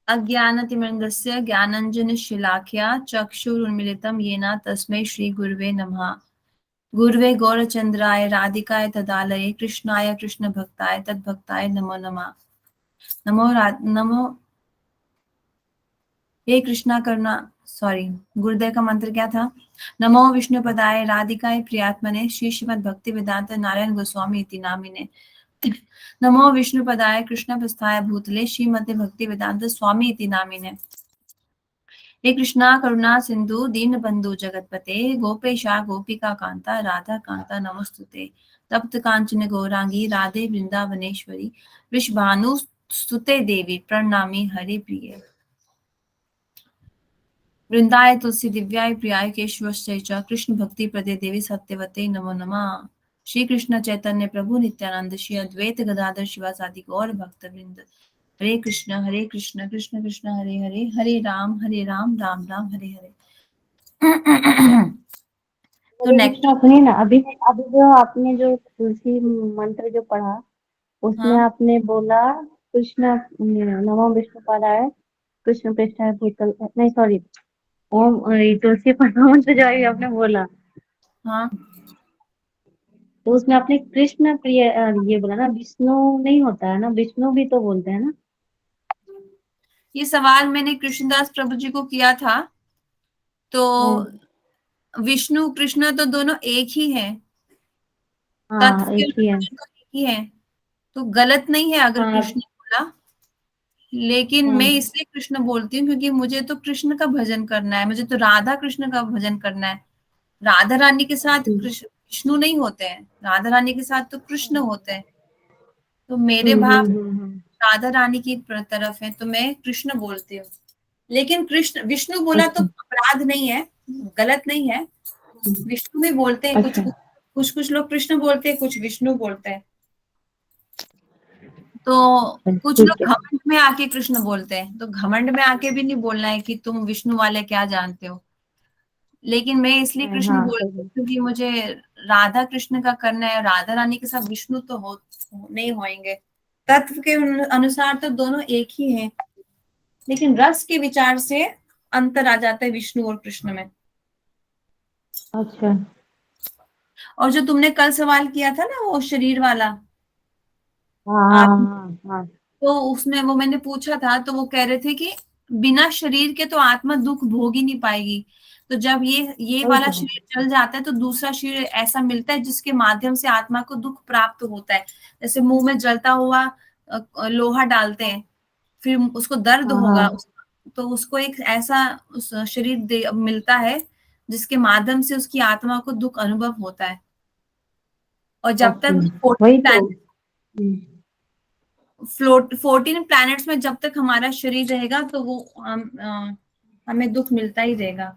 अज्ञानतिमिरन्दस्य ज्ञानाञ्जनशलाकया चक्षुरुन्मीलितं येन तस्मै श्रीगुरवे नमः। गुरवे गौरचन्द्राय राधिकाय तदालये कृष्णाय कृष्णभक्ताय तद्भक्ताय नमो नमः। नमो हे कृष्णा करुणा गुरुदेव का मंत्र क्या था? नमो विष्णुपदाय राधिकाय प्रियात्मने श्री श्रीमद् भक्ति वेदांत नारायण गोस्वामी इति नामिने। नमो विष्णुपदाय कृष्ण प्रस्थाय भूतले श्रीमते भक्ति वेदांत स्वामी इति नामिने। हे कृष्णा करुणा सिंधु दीन बंधु जगतपते गोपेशा गोपिका कांता राधा कांता नमोस्तुते। तप्त कांचन गौरांगी राधे वृंदावनेश्वरी वृषभानु स्तुते देवी प्रणनामी हरि प्रिय। वृंदाय तुलसी दिव्याय प्रियाय केशवश्चै च कृष्ण भक्ति प्रदे देवी सत्यवते नमो नमः। श्री कृष्ण चैतन्य प्रभु नित्यानंद श्री अद्वैत गदाधर शिवासादि गौर भक्त वृंद। हरे कृष्ण कृष्ण कृष्ण हरे हरे, हरे राम राम राम हरे हरे। तो हरे नेक्स्ट कृष्णा, सुनिए ना, अभी अभी जो आपने जो तुलसी मंत्र जो पढ़ा उसमें हाँ आपने बोला कृष्ण नमो विष्णु पादाय कृष्ण पृष्ठाय भूतल, नहीं सॉरी, ओम तुलसी पढ़ा मंत्र जो अभी आपने बोला हाँ तो उसमें आपने कृष्ण प्रिय ये बोला ना, विष्णु नहीं होता है ना, विष्णु भी तो बोलते हैं ना। ये सवाल मैंने कृष्णदास प्रभु जी को किया था। तो विष्णु कृष्ण तो दोनों एक ही हैं, तत्व हाँ के एक ही है। अनुसार तो एक ही है, तो गलत नहीं है अगर हाँ कृष्ण बोला। लेकिन मैं हाँ इसलिए कृष्ण बोलती हूँ क्योंकि मुझे तो कृष्ण का भजन करना है, मुझे तो राधा कृष्ण का भजन करना है। राधा रानी के साथ विष्णु नहीं होते हैं, राधा रानी के साथ तो कृष्ण होते हैं। तो मेरे भाव हम्म। राधा रानी की तरफ है तो मैं कृष्ण बोलती हूँ। लेकिन कृष्ण विष्णु बोला तो अच्छा अपराध नहीं है, गलत नहीं है। विष्णु भी बोलते हैं, कुछ अच्छा कुछ कुछ लोग कृष्ण बोलते हैं, कुछ विष्णु बोलते हैं। तो कुछ ठीक लोग है। घमंड में आके कृष्ण बोलते हैं, तो घमंड में आके भी नहीं बोलना है कि तुम विष्णु वाले क्या जानते हो। लेकिन मैं इसलिए कृष्ण हाँ बोलती हूँ सही। क्योंकि मुझे राधा कृष्ण का करना है। राधा रानी के साथ विष्णु तो नहीं होंगे। तत्व के अनुसार तो दोनों एक ही हैं, लेकिन रस के विचार से अंतर आ जाता है विष्णु और कृष्ण में। अच्छा और जो तुमने कल सवाल किया था ना, वो शरीर वाला, हाँ आत्म, हाँ हाँ तो उसमें वो मैंने पूछा था तो वो कह रहे थे कि बिना शरीर के तो आत्मा दुख भोग ही नहीं पाएगी। तो जब ये वही वाला तो। शरीर चल जाता है तो दूसरा शरीर ऐसा मिलता है जिसके माध्यम से आत्मा को दुख प्राप्त होता है। जैसे मुंह में जलता हुआ लोहा डालते हैं, फिर उसको दर्द हाँ होगा, हाँ तो उसको एक ऐसा उस शरीर मिलता है जिसके माध्यम से उसकी आत्मा को दुख अनुभव होता है। और जब अच्छा तक वही 14 तो। प्लैनेट्स में जब तक हमारा शरीर रहेगा तो वो हमें दुख मिलता ही रहेगा।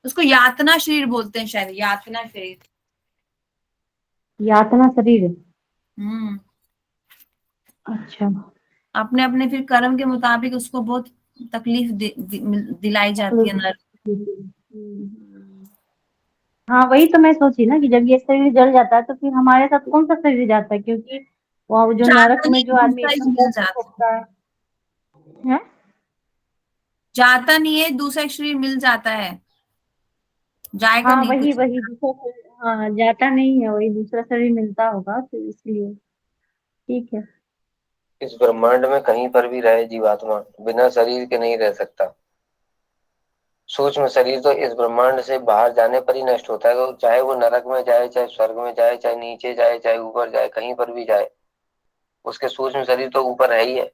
उसको यातना शरीर बोलते हैं, शायद यातना शरीर। यातना शरीर। हम्म। अच्छा अपने अपने फिर कर्म के मुताबिक उसको बहुत तकलीफ दिलाई जाती है नर। हाँ वही तो मैं सोची ना कि जब ये शरीर जल जाता है तो फिर हमारे साथ कौन सा शरीर जाता है, क्योंकि वो जो नरक जाता में नहीं, जो आदमी दूसरा ही इतना मिल कष्ट जाता है। भोगता है। जाता नहीं है, दूसरा शरीर मिल जाता है, जाएगा हाँ नहीं वही कुछ। वही दूसरा शरीर, हाँ जाता नहीं है, वही दूसरा शरीर मिलता होगा तो इसलिए ठीक है। इस ब्रह्मांड में कहीं पर भी रहे जीवात्मा, बिना शरीर के नहीं रह सकता। सूक्ष्म शरीर तो इस ब्रह्मांड से बाहर जाने पर ही नष्ट होता है। तो चाहे वो नरक में जाए, चाहे स्वर्ग में जाए, चाहे नीचे जाए, चाहे ऊपर जाए, कहीं पर भी जाए, उसके सूक्ष्म शरीर तो ऊपर है ही है।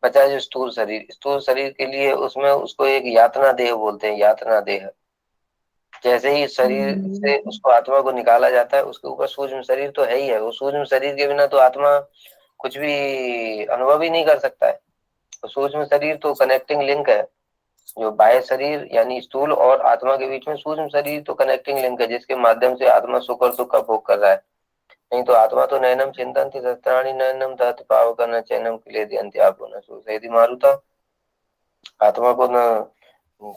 बचा जो स्थूल शरीर, स्थूल शरीर के लिए उसमें उसको एक यातना देह बोलते हैं, यातना देह। जैसे ही शरीर से उसको आत्मा को निकाला जाता है, उसके ऊपर सूक्ष्म शरीर तो है ही है। वो सूक्ष्म शरीर के बिना तो आत्मा कुछ भी अनुभव ही नहीं कर सकता है। तो सूक्ष्म शरीर तो कनेक्टिंग लिंक है। जो बाह्य शरीर यानी स्थूल और आत्मा के बीच में सूक्ष्म शरीर तो कनेक्टिंग लिंक है, जिसके माध्यम से आत्मा सुख और दुख का भोग कर रहा है। नहीं तो आत्मा तो नैनम चिंतन्ति शस्त्राणि नैनम दहति पावक न चैनम क्लेदयन्ति आपो न सूत। यदि मारुता, आत्मा को न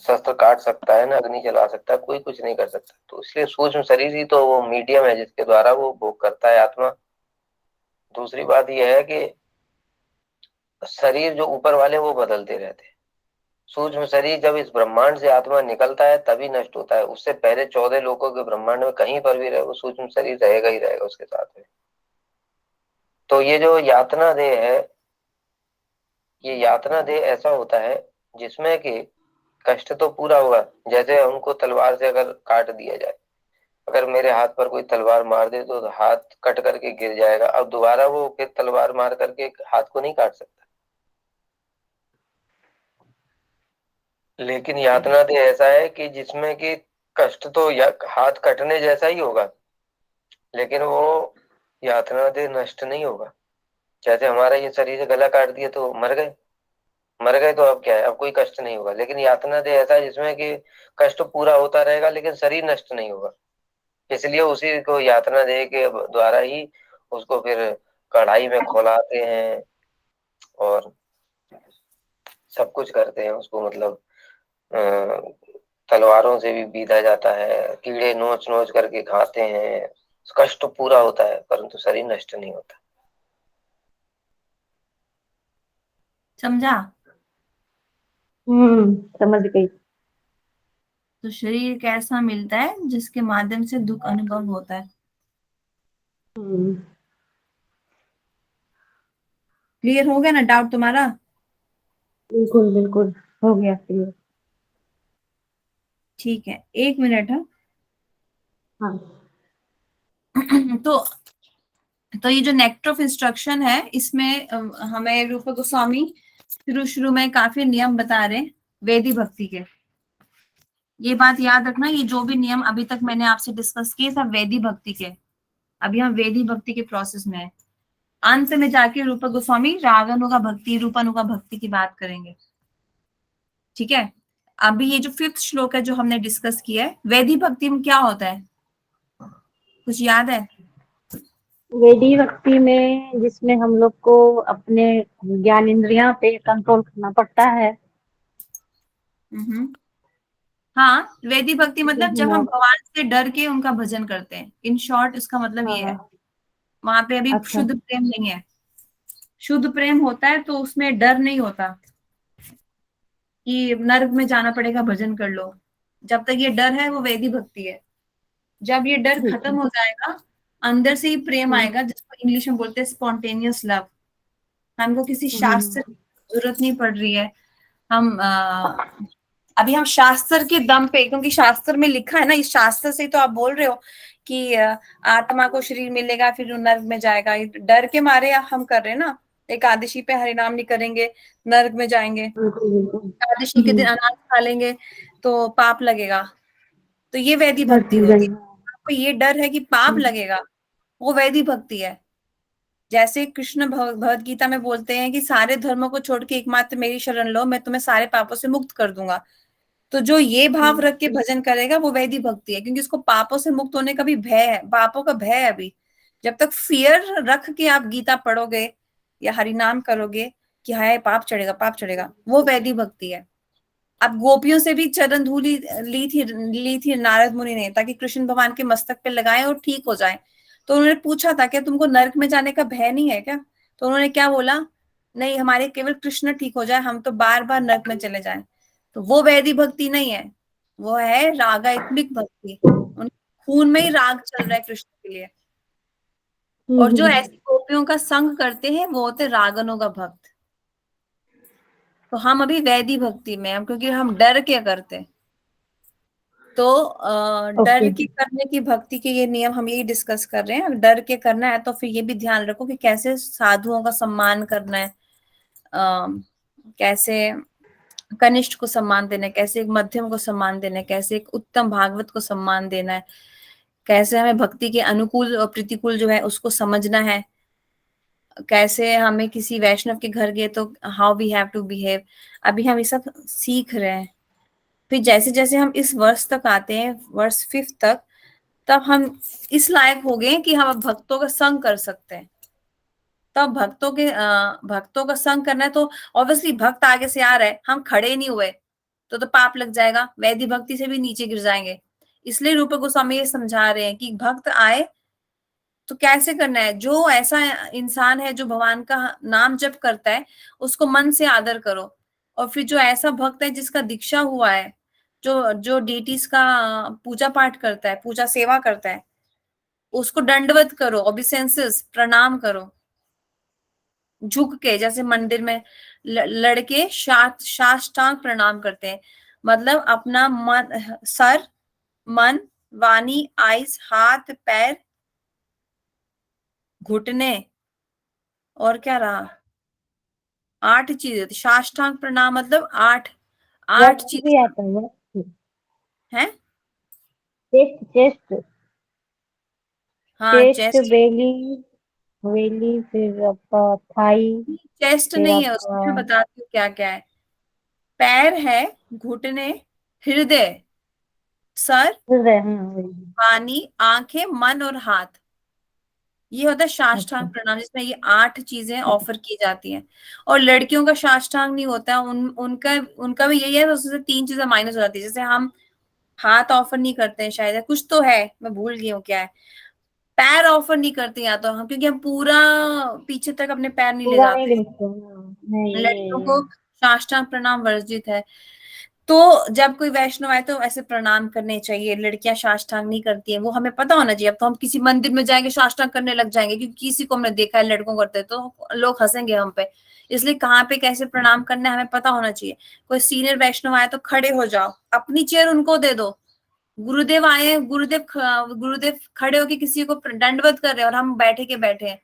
शस्त्र काट सकता है, ना अग्नि जला सकता है, कोई कुछ नहीं कर सकता। तो इसलिए सूक्ष्म शरीर ही तो वो मीडियम है जिसके द्वारा वो भोग करता है आत्मा। दूसरी बात यह है कि शरीर जो ऊपर वाले वो बदलते रहते हैं। सूक्ष्म शरीर जब इस ब्रह्मांड से आत्मा निकलता है तभी नष्ट होता है, उससे पहले 14 लोकों के ब्रह्मांड में कहीं पर भी रहे वो सूक्ष्म शरीर रहेगा ही रहेगा उसके साथ में। तो ये जो यातना देह है, ये यातना देह ऐसा होता है जिसमें कि कष्ट तो पूरा होगा। जैसे हमको तलवार से अगर काट दिया जाए, अगर मेरे हाथ पर कोई तलवार मार दे तो हाथ कट करके गिर जाएगा, अब दोबारा वो फिर तलवार मार करके हाथ को नहीं काट सकता। लेकिन यातना देह ऐसा है कि जिसमें कि कष्ट तो हाथ कटने जैसा ही होगा, लेकिन वो यातना देह नष्ट नहीं होगा। जैसे हमारा ये शरीर से गला काट दिया तो मर गए, मर गए तो अब क्या है, अब कोई कष्ट नहीं होगा। लेकिन यातना देह ऐसा है जिसमें कि कष्ट पूरा होता रहेगा लेकिन शरीर नष्ट नहीं होगा। इसलिए उसी को यातना देह के द्वारा ही उसको फिर कढ़ाई में खौलाते हैं और सब कुछ करते हैं उसको, मतलब तलवारों से भी बीधा जाता है, कीड़े नोच नोच करके खाते हैं, कष्ट पूरा होता है परंतु शरीर नष्ट नहीं होता। समझा? समझ गई। तो शरीर कैसा मिलता है जिसके माध्यम से दुख अनुभव होता है। क्लियर हो गया ना डाउट तुम्हारा? बिल्कुल बिल्कुल हो गया क्लियर। ठीक है, 1 मिनट है। हाँ। तो ये जो नेक्टर ऑफ इंस्ट्रक्शन है इसमें हमें रूप गोस्वामी शुरू शुरू में काफी नियम बता रहे हैं वेदी भक्ति के। ये बात याद रखना, ये जो भी नियम अभी तक मैंने आपसे डिस्कस किए सब वेदी भक्ति के। अभी हम वेदी भक्ति के प्रोसेस में है। अंत में जाके रूप गोस्वामी रागानुगा भक्ति रूपानुगा भक्ति की बात करेंगे। ठीक है, अभी ये जो 5th श्लोक है जो हमने डिस्कस किया है, वेदी भक्ति में क्या होता है, कुछ याद है? वेदी भक्ति में जिसमें हम लोग को अपने ज्ञान इंद्रियां पे कंट्रोल करना पड़ता है। हाँ, वेदी भक्ति मतलब जब हम भगवान से डर के उनका भजन करते हैं। इन शॉर्ट इसका मतलब ये है। वहां पे अभी अच्छा। शुद्ध प्रेम नहीं है। शुद्ध प्रेम होता है तो उसमें डर नहीं होता कि नर्क में जाना पड़ेगा भजन कर लो। जब तक ये डर है वो वेदी भक्ति है। जब ये डर ठीक खत्म है। हो जाएगा, अंदर से ही प्रेम आएगा, जिसको इंग्लिश में बोलते हैं स्पॉन्टेनियस लव। हमको किसी शास्त्र की जरूरत नहीं पड़ रही है। हम अभी हम शास्त्र के दम पे, क्योंकि शास्त्र में लिखा है ना, इस शास्त्र से तो आप बोल रहे हो कि आत्मा को शरीर मिलेगा फिर वो नर्क में जाएगा। डर के मारे हम कर रहे हैं ना। एकादशी पे हरिनाम नहीं करेंगे नर्क में जाएंगे, एकादशी के दिन अनाज खा लेंगे तो पाप लगेगा। तो ये वैदी भक्ति होती है। आपको ये डर है कि पाप लगेगा, वो वैदी भक्ति है। जैसे कृष्ण भगवद गीता में बोलते हैं कि सारे धर्मों को छोड़ के एकमात्र मेरी शरण लो, मैं तुम्हें सारे पापों से मुक्त कर दूंगा। तो जो ये भाव रख के भजन करेगा वो वैदी भक्ति है, क्योंकि उसको पापों से मुक्त होने का भी भय है, पापों का भय है। अभी जब तक फियर रख के आप गीता पढ़ोगे या हरिनाम करोगे कि हाय पाप चढ़ेगा पाप चढ़ेगा, वो वैदी भक्ति है। अब गोपियों से भी चरण धूलि ली थी नारद मुनि ने, ताकि कृष्ण भगवान के मस्तक पे लगाए और ठीक हो जाए। तो उन्होंने पूछा था क्या तुमको नरक में जाने का भय नहीं है क्या? तो उन्होंने क्या बोला, नहीं हमारे केवल कृष्ण ठीक हो जाए, हम तो बार बार नरक में चले जाएं। तो वो वैदी भक्ति नहीं है, वो है रागात्मिक भक्ति। उन खून में ही राग चल रहा है कृष्ण के लिए। और जो ऐसी गोपियों का संग करते हैं वो होते रागनों का भक्त। तो हम अभी वैदी भक्ति में हम, क्योंकि हम डर के करते। तो डर के करने की भक्ति के ये नियम हम यही डिस्कस कर रहे हैं। डर के करना है तो फिर ये भी ध्यान रखो कि कैसे साधुओं का सम्मान करना है, कैसे कनिष्ठ को सम्मान देना है, कैसे एक मध्यम को सम्मान देना है, कैसे एक उत्तम भागवत को सम्मान देना है, कैसे हमें भक्ति के अनुकूल और प्रतिकूल जो है उसको समझना है, कैसे हमें किसी वैष्णव के घर गए तो how we have to behave. अभी हम ये सब सीख रहे हैं। फिर जैसे जैसे हम इस वर्ष तक आते हैं, वर्ष 5 तक, तब हम इस लायक हो गए कि हम अब भक्तों का संग कर सकते हैं। तब भक्तों का संग करना है तो ऑब्वियसली भक्त आगे से आ रहा है, हम खड़े नहीं हुए तो पाप लग जाएगा, वैदी भक्ति से भी नीचे गिर जाएंगे। इसलिए रूप गोस्वामी ये समझा रहे हैं कि भक्त आए तो कैसे करना है? जो ऐसा इंसान है जो भगवान का नाम जप करता है, उसको मन से आदर करो। और फिर जो ऐसा भक्त है जिसका दीक्षा हुआ है, जो जो डेटीज का पूजा पाठ करता है, पूजा सेवा करता है, उसको दंडवत करो, ओबिसेंसेस, प्रणाम करो, झुक के, जैसे मंदिर में लड़के साष्टांग प्रणाम करते हैं। मतलब अपना मन, सर, मन, वाणी, आइस, हाथ, पैर, घुटने, और क्या रहा, 8 चीजें। साष्टांग प्रणाम मतलब 8 वक्र चीज भी आता है, वक्र। है। चेस्ट, चेस्ट, हाँ, चेस्ट, चेस्ट। बेली, बेली, फिर आपका थाई, चेस्ट फिर नहीं है, आपका उसमें मैं बताती हूँ क्या क्या है। पैर है, घुटने, हृदय, सर, हृदय, हाँ वही। वाणी, आंखें, मन और हाथ। ये होता है अच्छा। साष्टांग प्रणाम, जिसमें ये 8 चीजें ऑफर की जाती हैं। और लड़कियों का साष्टांग नहीं होता है, उनका उनका भी यही है, उससे 3 चीजें माइनस हो जाती है। जैसे हम हाथ ऑफर नहीं करते हैं शायद, कुछ तो है, मैं भूल गई हूँ क्या है। पैर ऑफर नहीं करते या तो हम, क्योंकि हम पूरा पीछे तक अपने पैर नहीं ले पूरा नहीं जाते। देखते, हाँ नहीं लड़कियों ये। को साष्टांग प्रणाम वर्जित है। तो जब कोई वैष्णव आए तो ऐसे प्रणाम करने चाहिए। लड़कियां साष्टांग नहीं करती हैं, वो हमें पता होना चाहिए। अब तो हम किसी मंदिर में जाएंगे साष्टांग करने लग जाएंगे, क्योंकि किसी को हमने देखा है लड़कों करते तो लोग हंसेंगे हम पे। इसलिए कहाँ पे कैसे प्रणाम करना है हमें पता होना चाहिए। कोई सीनियर वैष्णव आए तो खड़े हो जाओ, अपनी चेयर उनको दे दो। गुरुदेव आए, गुरुदेव खड़े होके किसी को दंडवत कर रहे हैं और हम बैठे के बैठे हैं।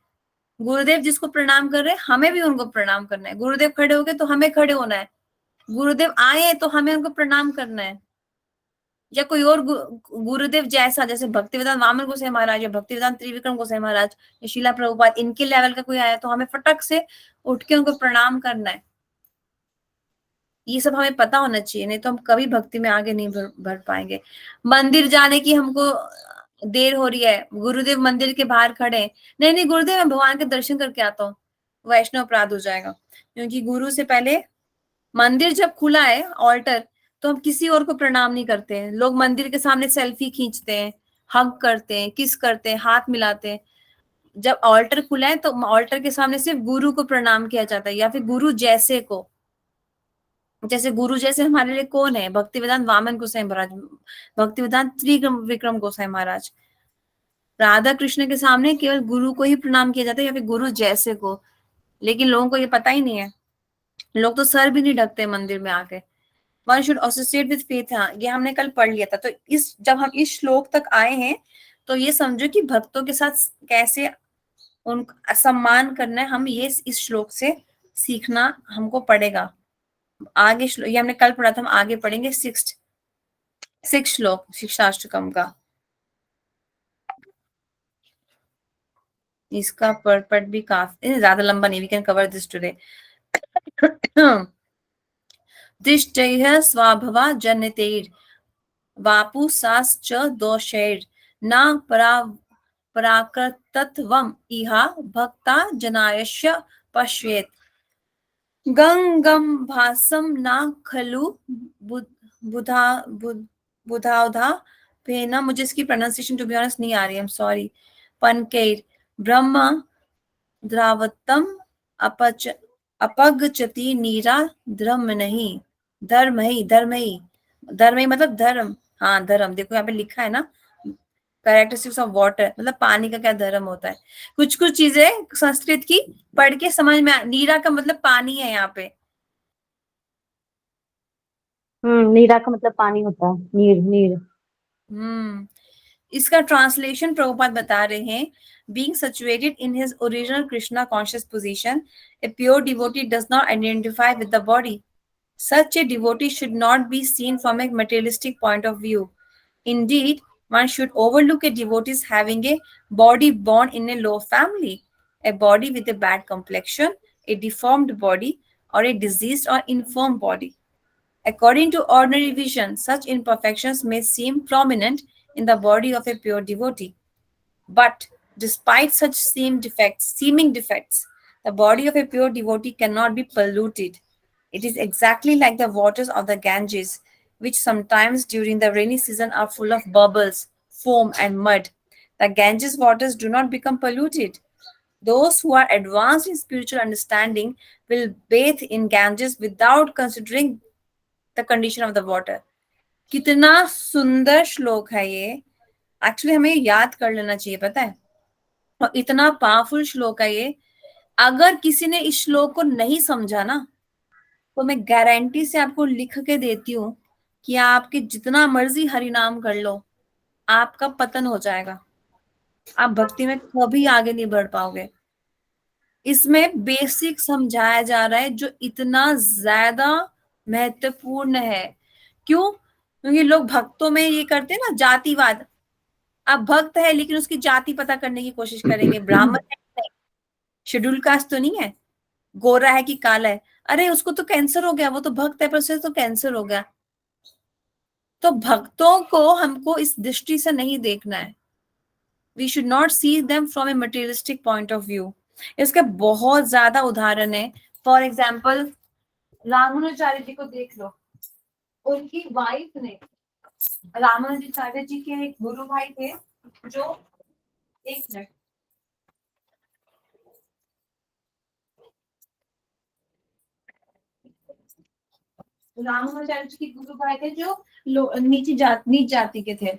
गुरुदेव जिसको प्रणाम कर रहे हैं, हमें भी उनको प्रणाम करना है। गुरुदेव खड़े हो गए तो हमें खड़े होना है। गुरुदेव आए तो हमें उनको प्रणाम करना है। या कोई और गुरुदेव जैसा, जैसे भक्तिवेदांत वामन गोसाई महाराज या भक्तिवेदांत त्रिविक्रम गोसाई महाराज या शीला प्रभुपाद, इनके लेवल का कोई आया तो हमें फटक से उठ के उनको प्रणाम करना है। ये सब हमें पता होना चाहिए, नहीं तो हम कभी भक्ति में आगे नहीं बढ़ पाएंगे। मंदिर जाने की हमको देर हो रही है, गुरुदेव मंदिर के बाहर खड़े हैं, नहीं नहीं गुरुदेव मैं भगवान के दर्शन करके आता हूँ, वैष्णव अपराध हो जाएगा। क्योंकि गुरु से पहले मंदिर जब खुला है, ऑल्टर, तो हम किसी और को प्रणाम नहीं करते हैं। लोग मंदिर के सामने सेल्फी खींचते हैं, हग करते हैं, किस करते हैं, हाथ मिलाते हैं। जब ऑल्टर खुला है तो ऑल्टर के सामने सिर्फ गुरु को प्रणाम किया जाता है, या फिर गुरु जैसे को। जैसे गुरु जैसे हमारे लिए कौन है? भक्तिवेदांत वामन गोसाई महाराज, भक्तिवेदांत त्रिविक्रम विक्रम गोसाई महाराज। राधा कृष्ण के सामने केवल गुरु को ही प्रणाम किया जाता है, या फिर गुरु जैसे को। लेकिन लोगों को ये पता ही नहीं है। लोग तो सर भी नहीं ढकते मंदिर में आके। One should associate with faith. हाँ, ये हमने कल पढ़ लिया था। तो इस जब हम इस श्लोक तक आए हैं, तो ये समझो कि भक्तों के साथ कैसे उनका सम्मान करना है, हम ये इस श्लोक से सीखना हमको पड़ेगा। आगे ये हमने कल पढ़ा था, हम आगे पढ़ेंगे सिक्स श्लोक शिक्षाष्टकम का। इसका पर्पट भी काफी ज्यादा लंबा नहीं, we can cover this today. दिष्टैः स्वाभवा जनितैर् वापुसाश्च दोषैर् न पराकृतत्वम् इहा भक्ता जनायस्य पश्येत्। गंगम भासम न खलु बुधा बुधाउधा पेना। मुझे इसकी प्रोनाउंसिएशन टू बी ऑनेस्ट नहीं आ रही, आई एम सॉरी। पनकैर ब्रह्म द्रावतम अपच अपगचति नीरा धर्म नहीं, धर्म ही, धर्म ही, धर्म ही मतलब धर्म। हाँ धर्म, देखो यहाँ पे लिखा है ना, कैरेक्टरिस्टिक्स ऑफ वाटर, मतलब पानी का क्या धर्म होता है। कुछ कुछ चीजें संस्कृत की पढ़ के समझ में नीरा का मतलब पानी है यहाँ पे। नीरा का मतलब पानी होता है, नीर, नीर। इसका ट्रांसलेशन प्रभुपाद बता रहे हैं। Being situated in his original Krishna conscious position, a pure devotee does not identify with the body. Such a devotee should not be seen from a materialistic point of view. Indeed, one should overlook a devotee as having a body born in a low family, a body with a bad complexion, a deformed body, or a diseased or infirm body. According to ordinary vision, such imperfections may seem prominent in the body of a pure devotee. But despite such seeming defects, the body of a pure devotee cannot be polluted. It is exactly like the waters of the Ganges, which sometimes during the rainy season are full of bubbles, foam, and mud. The Ganges waters do not become polluted. Those who are advanced in spiritual understanding will bathe in Ganges without considering the condition of the water. कितना सुंदर श्लोक है ये. Actually हमें याद कर लेना चाहिए, पता है. और इतना पावरफुल श्लोक है ये. अगर किसी ने इस श्लोक को नहीं समझा ना, तो मैं गारंटी से आपको लिख के देती हूँ कि आपके जितना मर्जी हरि नाम कर लो, आपका पतन हो जाएगा. आप भक्ति में कभी आगे नहीं बढ़ पाओगे. इसमें बेसिक समझाया जा रहा है जो इतना ज्यादा महत्वपूर्ण है. क्यों? क्योंकि लोग भक्तों में ये करते हैं ना, जातिवाद. आप भक्त है लेकिन उसकी जाति पता करने की कोशिश करेंगे. ब्राह्मण है नहीं, शेड्यूल कास्ट तो नहीं है, गोरा है कि काला है. अरे उसको तो कैंसर हो गया, वो तो भक्त है पर उसे तो कैंसर हो गया. तो भक्तों को हमको इस दृष्टि से नहीं देखना है. We should not see them from a materialistic point of view. इसके बहुत ज्यादा उदाहरण है. फॉर एग्जाम्पल रामानुजाचार्य जी को देख लो. उनकी वाइफ ने, रामानुजाचार्य जी के एक गुरु भाई थे जो, एक मिनट, रामानुजाचार्य जी के गुरु भाई थे जो नीच जाति के थे.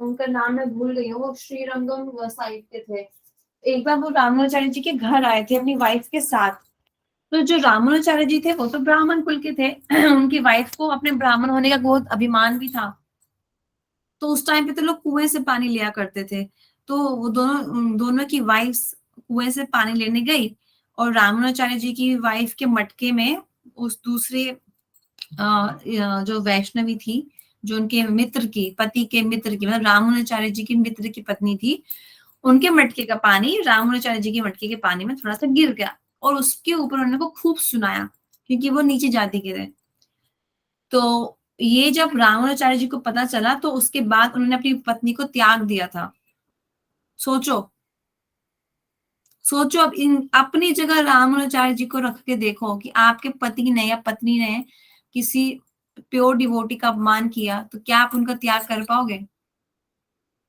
उनका नाम मैं भूल गई हूँ. वो श्रीरंगम साइड के थे. एक बार वो रामानुजाचार्य जी के घर आए थे अपनी वाइफ के साथ. तो जो रामानुजाचार्य जी थे वो तो ब्राह्मण कुल के थे. उनकी वाइफ को अपने ब्राह्मण होने का बहुत अभिमान भी था. तो उस टाइम पे तो लोग कुएं से पानी लिया करते थे. तो वो दोनों की वाइफ्स कुएं से पानी लेने गई और रामानुजाचार्य जी की वाइफ के मटके में उस दूसरे जो वैष्णवी थी, जो उनके मित्र की, पति के मित्र की, मतलब रामानुजाचार्य जी के मित्र की पत्नी थी, उनके मटके का पानी रामानुजाचार्य जी के मटके के पानी में थोड़ा सा गिर गया और उसके ऊपर उन्होंने को खूब सुनाया क्योंकि वो नीचे जाति के थे. तो ये जब रामानुजाचार्य जी को पता चला तो उसके बाद उन्होंने अपनी पत्नी को त्याग दिया था. सोचो अब अपनी जगह रामानुजाचार्य जी को रख के देखो कि आपके पति ने या पत्नी ने किसी प्योर डिवोटी का अपमान किया तो क्या आप उनका त्याग कर पाओगे?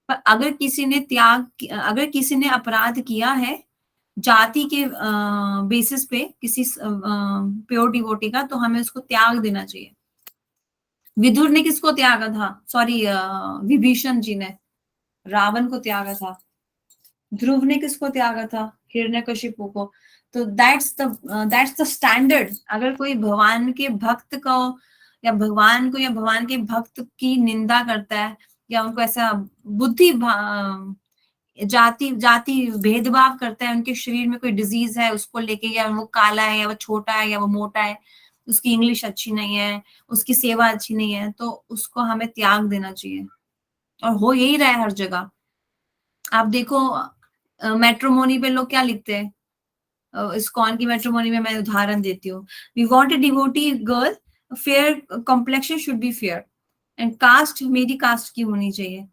पर अगर किसी ने अपराध किया है जाति के बेसिस पे किसी प्योर डिवोटी का, तो हमें उसको त्याग देना चाहिए. विदुर ने किसको त्यागा था? सॉरी, विभीषण जी ने रावण को त्यागा था. ध्रुव ने किसको त्यागा था? हिरण्यकशिपु को. तो दैट्स द स्टैंडर्ड. अगर कोई भगवान के भक्त को या भगवान के भक्त की निंदा करता है या उनको ऐसा बुद्धि जाति भेदभाव करता है, उनके शरीर में कोई डिजीज है उसको लेके, या वो काला है या वो छोटा है या वो मोटा है, उसकी इंग्लिश अच्छी नहीं है, उसकी सेवा अच्छी नहीं है, तो उसको हमें त्याग देना चाहिए. और हो यही रहा है हर जगह. आप देखो मैट्रिमोनी पे लोग क्या लिखते हैं. इस्कॉन की मैट्रिमोनी में मैं उदाहरण देती हूँ. We want a devotee girl, fair complexion should be fair and caste मेरी कास्ट की होनी चाहिए.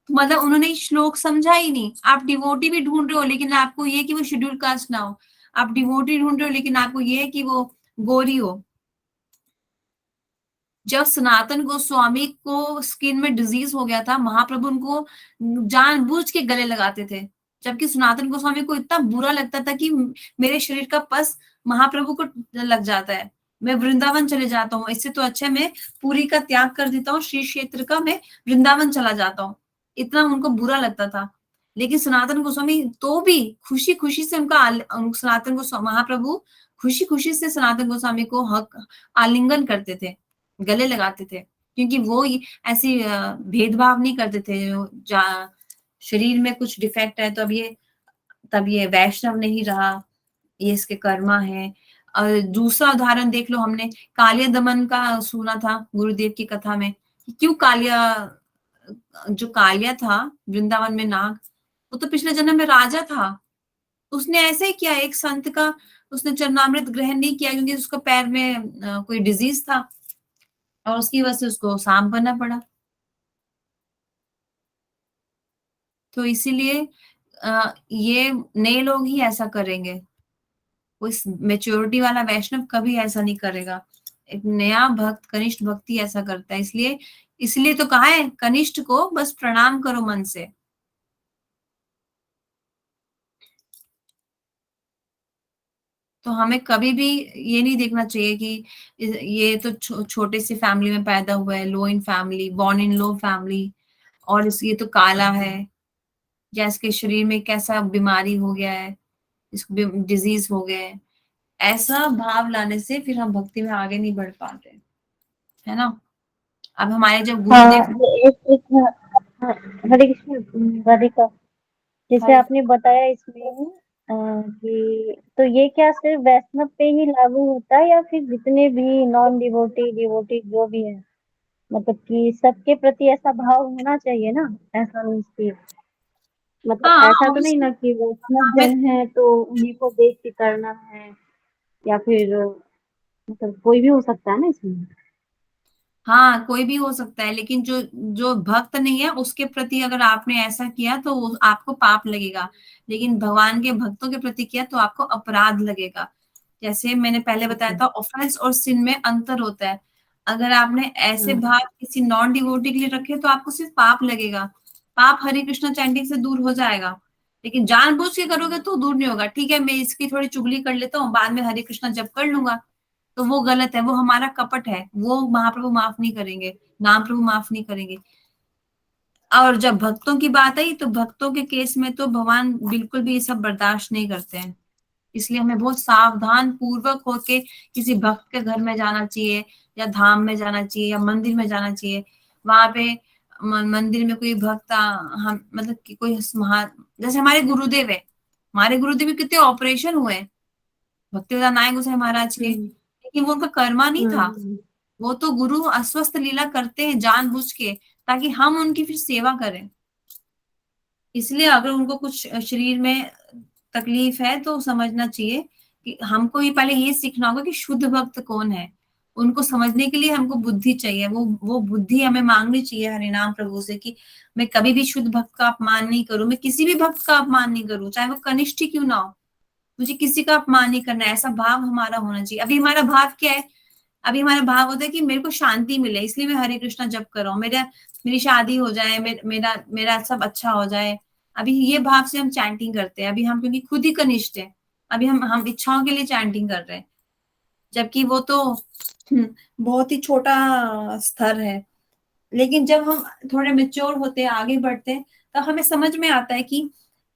मतलब उन्होंने श्लोक समझा ही नहीं. आप डिवोटी भी ढूंढ रहे हो लेकिन आपको ये कि वो शेड्यूल कास्ट ना हो. आप डिवोटी ढूंढ रहे हो लेकिन आपको ये कि वो गोरी हो. जब सनातन गोस्वामी को स्किन में डिजीज हो गया था, महाप्रभु उनको जानबूझ के गले लगाते थे, जबकि सनातन गोस्वामी को इतना बुरा लगता था कि मेरे शरीर का पस महाप्रभु को लग जाता है, मैं वृंदावन चले जाता हूँ, इससे तो अच्छा मैं पुरी का त्याग कर देता हूँ, श्री क्षेत्र का, मैं वृंदावन चला जाता हूँ. इतना उनको बुरा लगता था. लेकिन सनातन गोस्वामी तो भी खुशी खुशी से सनातन गोस्वामी महाप्रभु खुशी खुशी से सनातन गोस्वामी को हक आलिंगन करते थे, गले लगाते थे, क्योंकि वो ऐसी भेदभाव नहीं करते थे. शरीर में कुछ डिफेक्ट है तो तब ये वैष्णव नहीं रहा, ये इसके कर्मा है. और दूसरा उदाहरण देख लो, हमने कालिया दमन का सुना था गुरुदेव की कथा में. क्यों जो कालिया था वृंदावन में नाग, वो तो पिछले जन्म में राजा था. उसने ऐसे ही किया, एक संत का उसने चरणामृत ग्रहण नहीं किया क्योंकि उसको पैर में कोई डिजीज था और उसकी वजह से उसको सांप बनना पड़ा. तो इसीलिए ये नए लोग ही ऐसा करेंगे. कोई मेच्योरिटी वाला वैष्णव कभी ऐसा नहीं करेगा. एक नया भक्त, कनिष्ठ भक्ति ऐसा करता है. इसलिए तो कहा है कनिष्ठ को बस प्रणाम करो मन से. तो हमें कभी भी ये नहीं देखना चाहिए कि ये तो छोटे से फैमिली में पैदा हुआ है, low in family, born in low family, और ये तो काला है, या इसके शरीर में कैसा बीमारी हो गया है, इसको डिजीज हो गया है। ऐसा भाव लाने से फिर हम भक्ति में आगे नहीं बढ़ पाते, है ना। अब हमारे जब हाँ, गुरुदेव, एक हाँ, हरे कृष्ण राधिका, जैसे हरे, आपने बताया इसमें कि तो ये क्या सिर्फ वैष्णव पे ही लागू होता है या फिर जितने भी नॉन डिवोटी डिवोटी जो भी है, मतलब कि सबके प्रति ऐसा भाव होना चाहिए ना? ऐसा नहीं कि मतलब हाँ ऐसा तो नहीं obviously, ना कि वैष्णव हाँ, जन है तो उन्हीं को देख के करना है, या फिर मतलब कोई भी हो सकता है ना इसमें। हाँ कोई भी हो सकता है, लेकिन जो जो भक्त नहीं है उसके प्रति अगर आपने ऐसा किया तो आपको पाप लगेगा, लेकिन भगवान के भक्तों के प्रति किया तो आपको अपराध लगेगा। जैसे मैंने पहले बताया ओके। था, ऑफेंस और सिन में अंतर होता है। अगर आपने ऐसे हाँ। भाव किसी नॉन डिवोटी के लिए रखे तो आपको सिर्फ पाप लगेगा, पाप हरे कृष्णा चैंटिंग से दूर हो जाएगा। लेकिन जानबूझ के करोगे तो दूर नहीं होगा। ठीक है, मैं इसकी थोड़ी चुगली कर लेता हूँ, बाद में हरे कृष्णा जप कर लूंगा, तो वो गलत है, वो हमारा कपट है, वो महाप्रभु माफ नहीं करेंगे, नाम प्रभु माफ नहीं करेंगे। और जब भक्तों की बात आई तो भक्तों के केस में तो भगवान बिल्कुल भी ये सब बर्दाश्त नहीं करते हैं। इसलिए हमें बहुत सावधान पूर्वक होके किसी भक्त के घर में जाना चाहिए, या धाम में जाना चाहिए, या मंदिर में जाना चाहिए। वहां पे मंदिर में कोई भक्त हम मतलब कि कोई जैसे हमारे गुरुदेव है, हमारे गुरुदेव के कितने ऑपरेशन हुए हैं, भक्तिवेदांत नायक गोसाई महाराज के, हम्म। लेकिन वो उनका कर्मा नहीं था। हम्म। वो तो गुरु अस्वस्थ लीला करते हैं जानबूझ के, ताकि हम उनकी फिर सेवा करें। इसलिए अगर उनको कुछ शरीर में तकलीफ है तो समझना चाहिए कि हमको ये पहले ये सीखना होगा कि शुद्ध भक्त कौन है। उनको समझने के लिए हमको बुद्धि चाहिए, वो बुद्धि हमें मांगनी चाहिए हरिनाम प्रभु से, कि मैं कभी भी शुद्ध भक्त का अपमान नहीं करूं, मैं किसी भी भक्त का अपमान नहीं करूं, चाहे वो कनिष्ठ ही क्यों ना हो। मुझे किसी का अपमान नहीं करना है, ऐसा भाव हमारा होना चाहिए। अभी हमारा भाव क्या है? अभी हमारा भाव होता है कि मेरे को शांति मिले, इसलिए मैं हरे कृष्णा जप कर रहा हूँ, मेरी शादी हो जाए, मेरा मेरा सब अच्छा हो जाए। अभी ये भाव से हम चैंटिंग करते हैं, अभी हम क्योंकि खुद ही कनिष्ठ है, अभी हम इच्छाओं के लिए चैंटिंग कर रहे हैं, जबकि वो तो बहुत ही छोटा स्तर है। लेकिन जब हम थोड़े मेच्योर होते हैं, आगे बढ़ते हैं, तो हमें समझ में आता है कि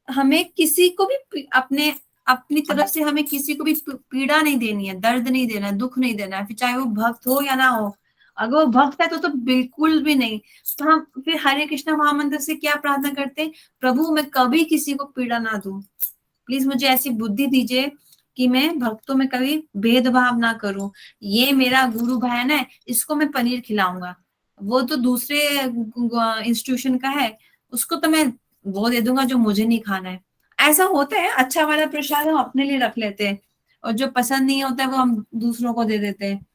हमें किसी को भी अपने अपनी तरफ से हमें किसी को भी पीड़ा नहीं देनी है, दर्द नहीं देना है, दुख नहीं देना है, फिर चाहे वो भक्त हो या ना हो। अगर वो भक्त है तो बिल्कुल भी नहीं। तो हम फिर हरे कृष्णा महामंत्र से क्या प्रार्थना करते हैं? प्रभु मैं कभी किसी को पीड़ा ना दूं, प्लीज मुझे ऐसी बुद्धि दीजिए कि मैं भक्तों में कभी भेदभाव ना करूं। ये मेरा गुरु बहन है, इसको मैं पनीर खिलाऊंगा, वो तो दूसरे इंस्टीट्यूशन का है, उसको तो मैं वो दे दूंगा जो मुझे नहीं खाना है। ऐसा होता है, अच्छा वाला प्रसाद हम अपने लिए रख लेते हैं, और जो पसंद नहीं होता है वो हम दूसरों को दे देते हैं।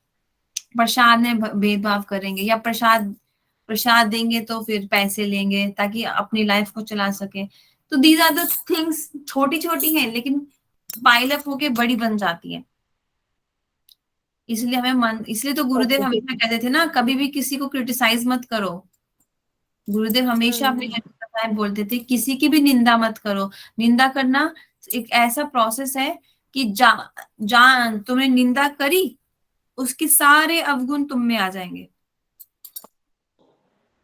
प्रसाद में भेदभाव करेंगे, या प्रसाद प्रसाद देंगे तो फिर पैसे लेंगे ताकि अपनी लाइफ को चला सके। तो दीज आर द थिंग्स, छोटी छोटी हैं लेकिन पाइल अप होके बड़ी बन जाती है। इसलिए इसलिए तो गुरुदेव ओके, ठीक हमेशा है। कहते थे ना, कभी भी किसी को क्रिटिसाइज मत करो। गुरुदेव हमेशा अपने हम्म। कथाएं में बोलते थे, किसी की भी निंदा मत करो। निंदा करना एक ऐसा प्रोसेस है कि जान तुमने निंदा करी, उसके सारे अवगुण तुम में आ जाएंगे।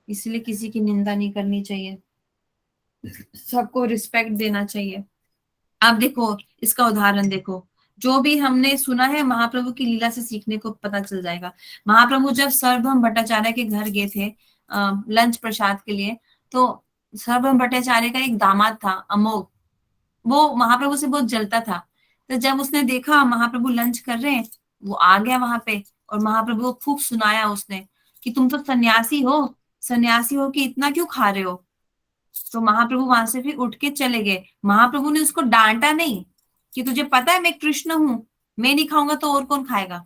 इसलिए किसी की निंदा नहीं करनी चाहिए, सबको रिस्पेक्ट देना चाहिए। आप देखो, इसका उदाहरण देखो, जो भी हमने सुना है महाप्रभु की लीला से सीखने को पता चल जाएगा। महाप्रभु जब सर्वभौम भट्टाचार्य के घर गए थे लंच प्रसाद के लिए, तो सर्वभौम भट्टाचार्य का एक दामाद था अमोघ, वो महाप्रभु से बहुत जलता था। तो जब उसने देखा महाप्रभु लंच कर रहे हैं, वो आ गया वहां पे, और महाप्रभु को खूब सुनाया उसने कि तुम तो सन्यासी हो, सन्यासी हो कि इतना क्यों खा रहे हो। तो महाप्रभु वहां से फिर उठ के चले गए। महाप्रभु ने उसको डांटा नहीं कि तुझे पता है मैं कृष्ण हूं, मैं नहीं खाऊंगा तो और कौन खाएगा।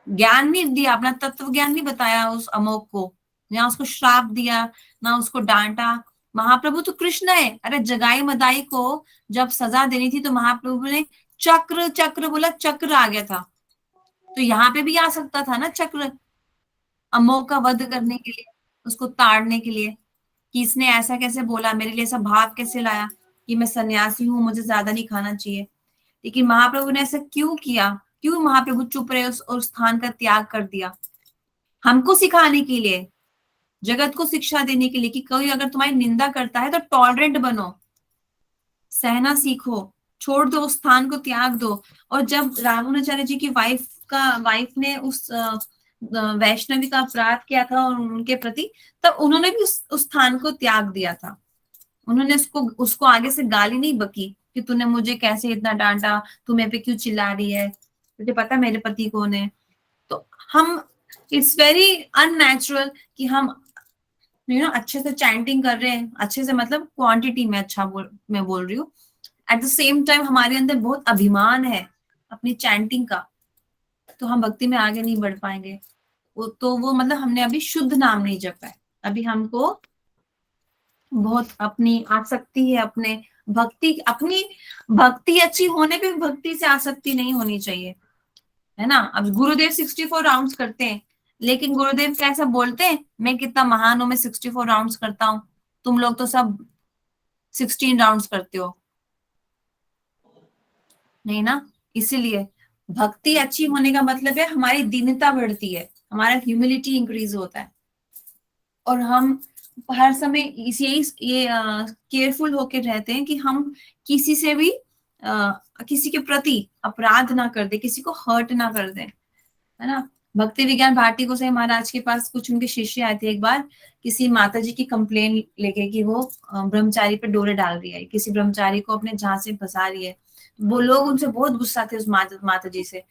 ज्ञान नहीं दिया, अपना तत्व ज्ञान नहीं बताया उस अमोघ को, ना उसको श्राप दिया, ना उसको डांटा। महाप्रभु तो कृष्ण है। अरे जगाई मदाई को जब सजा देनी थी तो महाप्रभु ने चक्र चक्र बोला, चक्र आ गया था। तो यहाँ पे भी आ सकता था ना चक्र, अमोघ का वध करने के लिए, उसको ताड़ने के लिए, कि इसने ऐसा कैसे बोला, मेरे लिए ऐसा भाव कैसे लाया कि मैं सन्यासी हूं, मुझे ज्यादा नहीं खाना चाहिए। लेकिन महाप्रभु ने ऐसा क्यों किया? क्यों महाप्रभु चुप रहे और स्थान का त्याग कर दिया? हमको सिखाने के लिए, जगत को शिक्षा देने के लिए कि कोई अगर तुम्हारी निंदा करता है तो टॉलरेंट बनो, सहना सीखो, छोड़ दो, उस स्थान को त्याग दो। और जब रामानुजाचार्य जी की वाइफ ने उस वैष्णवी का अपराध किया था और उनके प्रति, तब उन्होंने भी उस स्थान को त्याग दिया था। उन्होंने उसको आगे से गाली नहीं बकी कि तूने मुझे कैसे इतना डांटा, तू मेरे पे क्यों चिल्ला रही है, तुझे पता मेरे पति कौन है। तो हम, इट्स वेरी अननेचुरल कि हम अच्छे से चैंटिंग कर रहे हैं, अच्छे से मतलब क्वांटिटी में मैं बोल रही हूँ, एट द सेम टाइम हमारे अंदर बहुत अभिमान है अपनी चैंटिंग का, तो हम भक्ति में आगे नहीं बढ़ पाएंगे। वो मतलब हमने अभी शुद्ध नाम नहीं जपा है, अभी हमको बहुत अपनी आसक्ति है, अपनी भक्ति अच्छी होने पे भक्ति से आसक्ति नहीं होनी चाहिए, है ना। अब गुरुदेव 64 राउंड्स करते हैं, लेकिन गुरुदेव कैसा बोलते हैं, मैं कितना महान हूं, मैं 64 राउंड्स करता हूं, तुम लोग तो सब 16 राउंड्स करते हो, नहीं ना। इसीलिए भक्ति अच्छी होने का मतलब है हमारी दीनता बढ़ती है, हमारा ह्यूमिलिटी इंक्रीज होता है, और हम हर समय ये केयरफुल होकर रहते हैं कि हम किसी से भी किसी के प्रति अपराध ना कर दे, किसी को हर्ट ना कर दे, है ना। भक्ति विज्ञान भारती गोसाई महाराज के पास कुछ उनके शिष्य आए थे एक बार, किसी माता जी की कंप्लेन लेके कि वो ब्रह्मचारी पे डोरे डाल रही है, किसी ब्रह्मचारी को अपने झांसे में फंसा रही है। वो लोग उनसे बहुत गुस्सा थे उस माता जी से।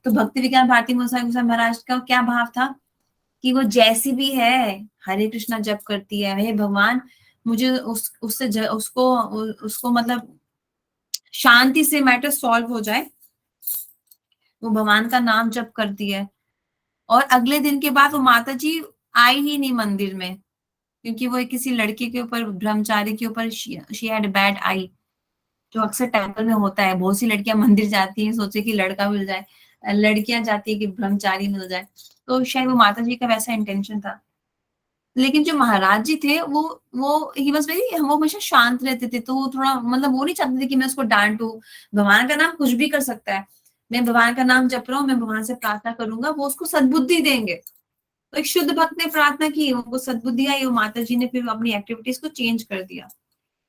तो भक्ति विज्ञान भारती गोसाई महाराज का क्या भाव था कि वो जैसी भी है हरे कृष्णा जप करती है, हे भगवान मुझे उसको मतलब शांति से मैटर सॉल्व हो जाए, वो भगवान का नाम जप करती है। और अगले दिन के बाद वो माता जी आई ही नहीं मंदिर में, क्योंकि वो किसी लड़के के ऊपर, ब्रह्मचारी के ऊपर शी हैड बैड आई, जो अक्सर टेम्पल में होता है। बहुत सी लड़कियां मंदिर जाती हैं सोचे कि लड़का मिल जाए, लड़कियां जाती है कि ब्रह्मचारी मिल जाए, तो शायद वो माता जी का वैसा इंटेंशन था। लेकिन जो महाराज जी थे वो ही वॉज वेरी, वो हमेशा शांत रहते थे, तो वो थोड़ा मतलब वो नहीं चाहते थे कि मैं उसको डांटू। भगवान का नाम कुछ भी कर सकता है, मैं भगवान का नाम जप रहा हूँ, मैं भगवान से प्रार्थना करूंगा, वो उसको सद्बुद्धि देंगे। तो एक शुद्ध भक्त ने प्रार्थना की, उनको सद्बुद्धि आई, वो माता जी ने फिर अपनी एक्टिविटीज को चेंज कर दिया।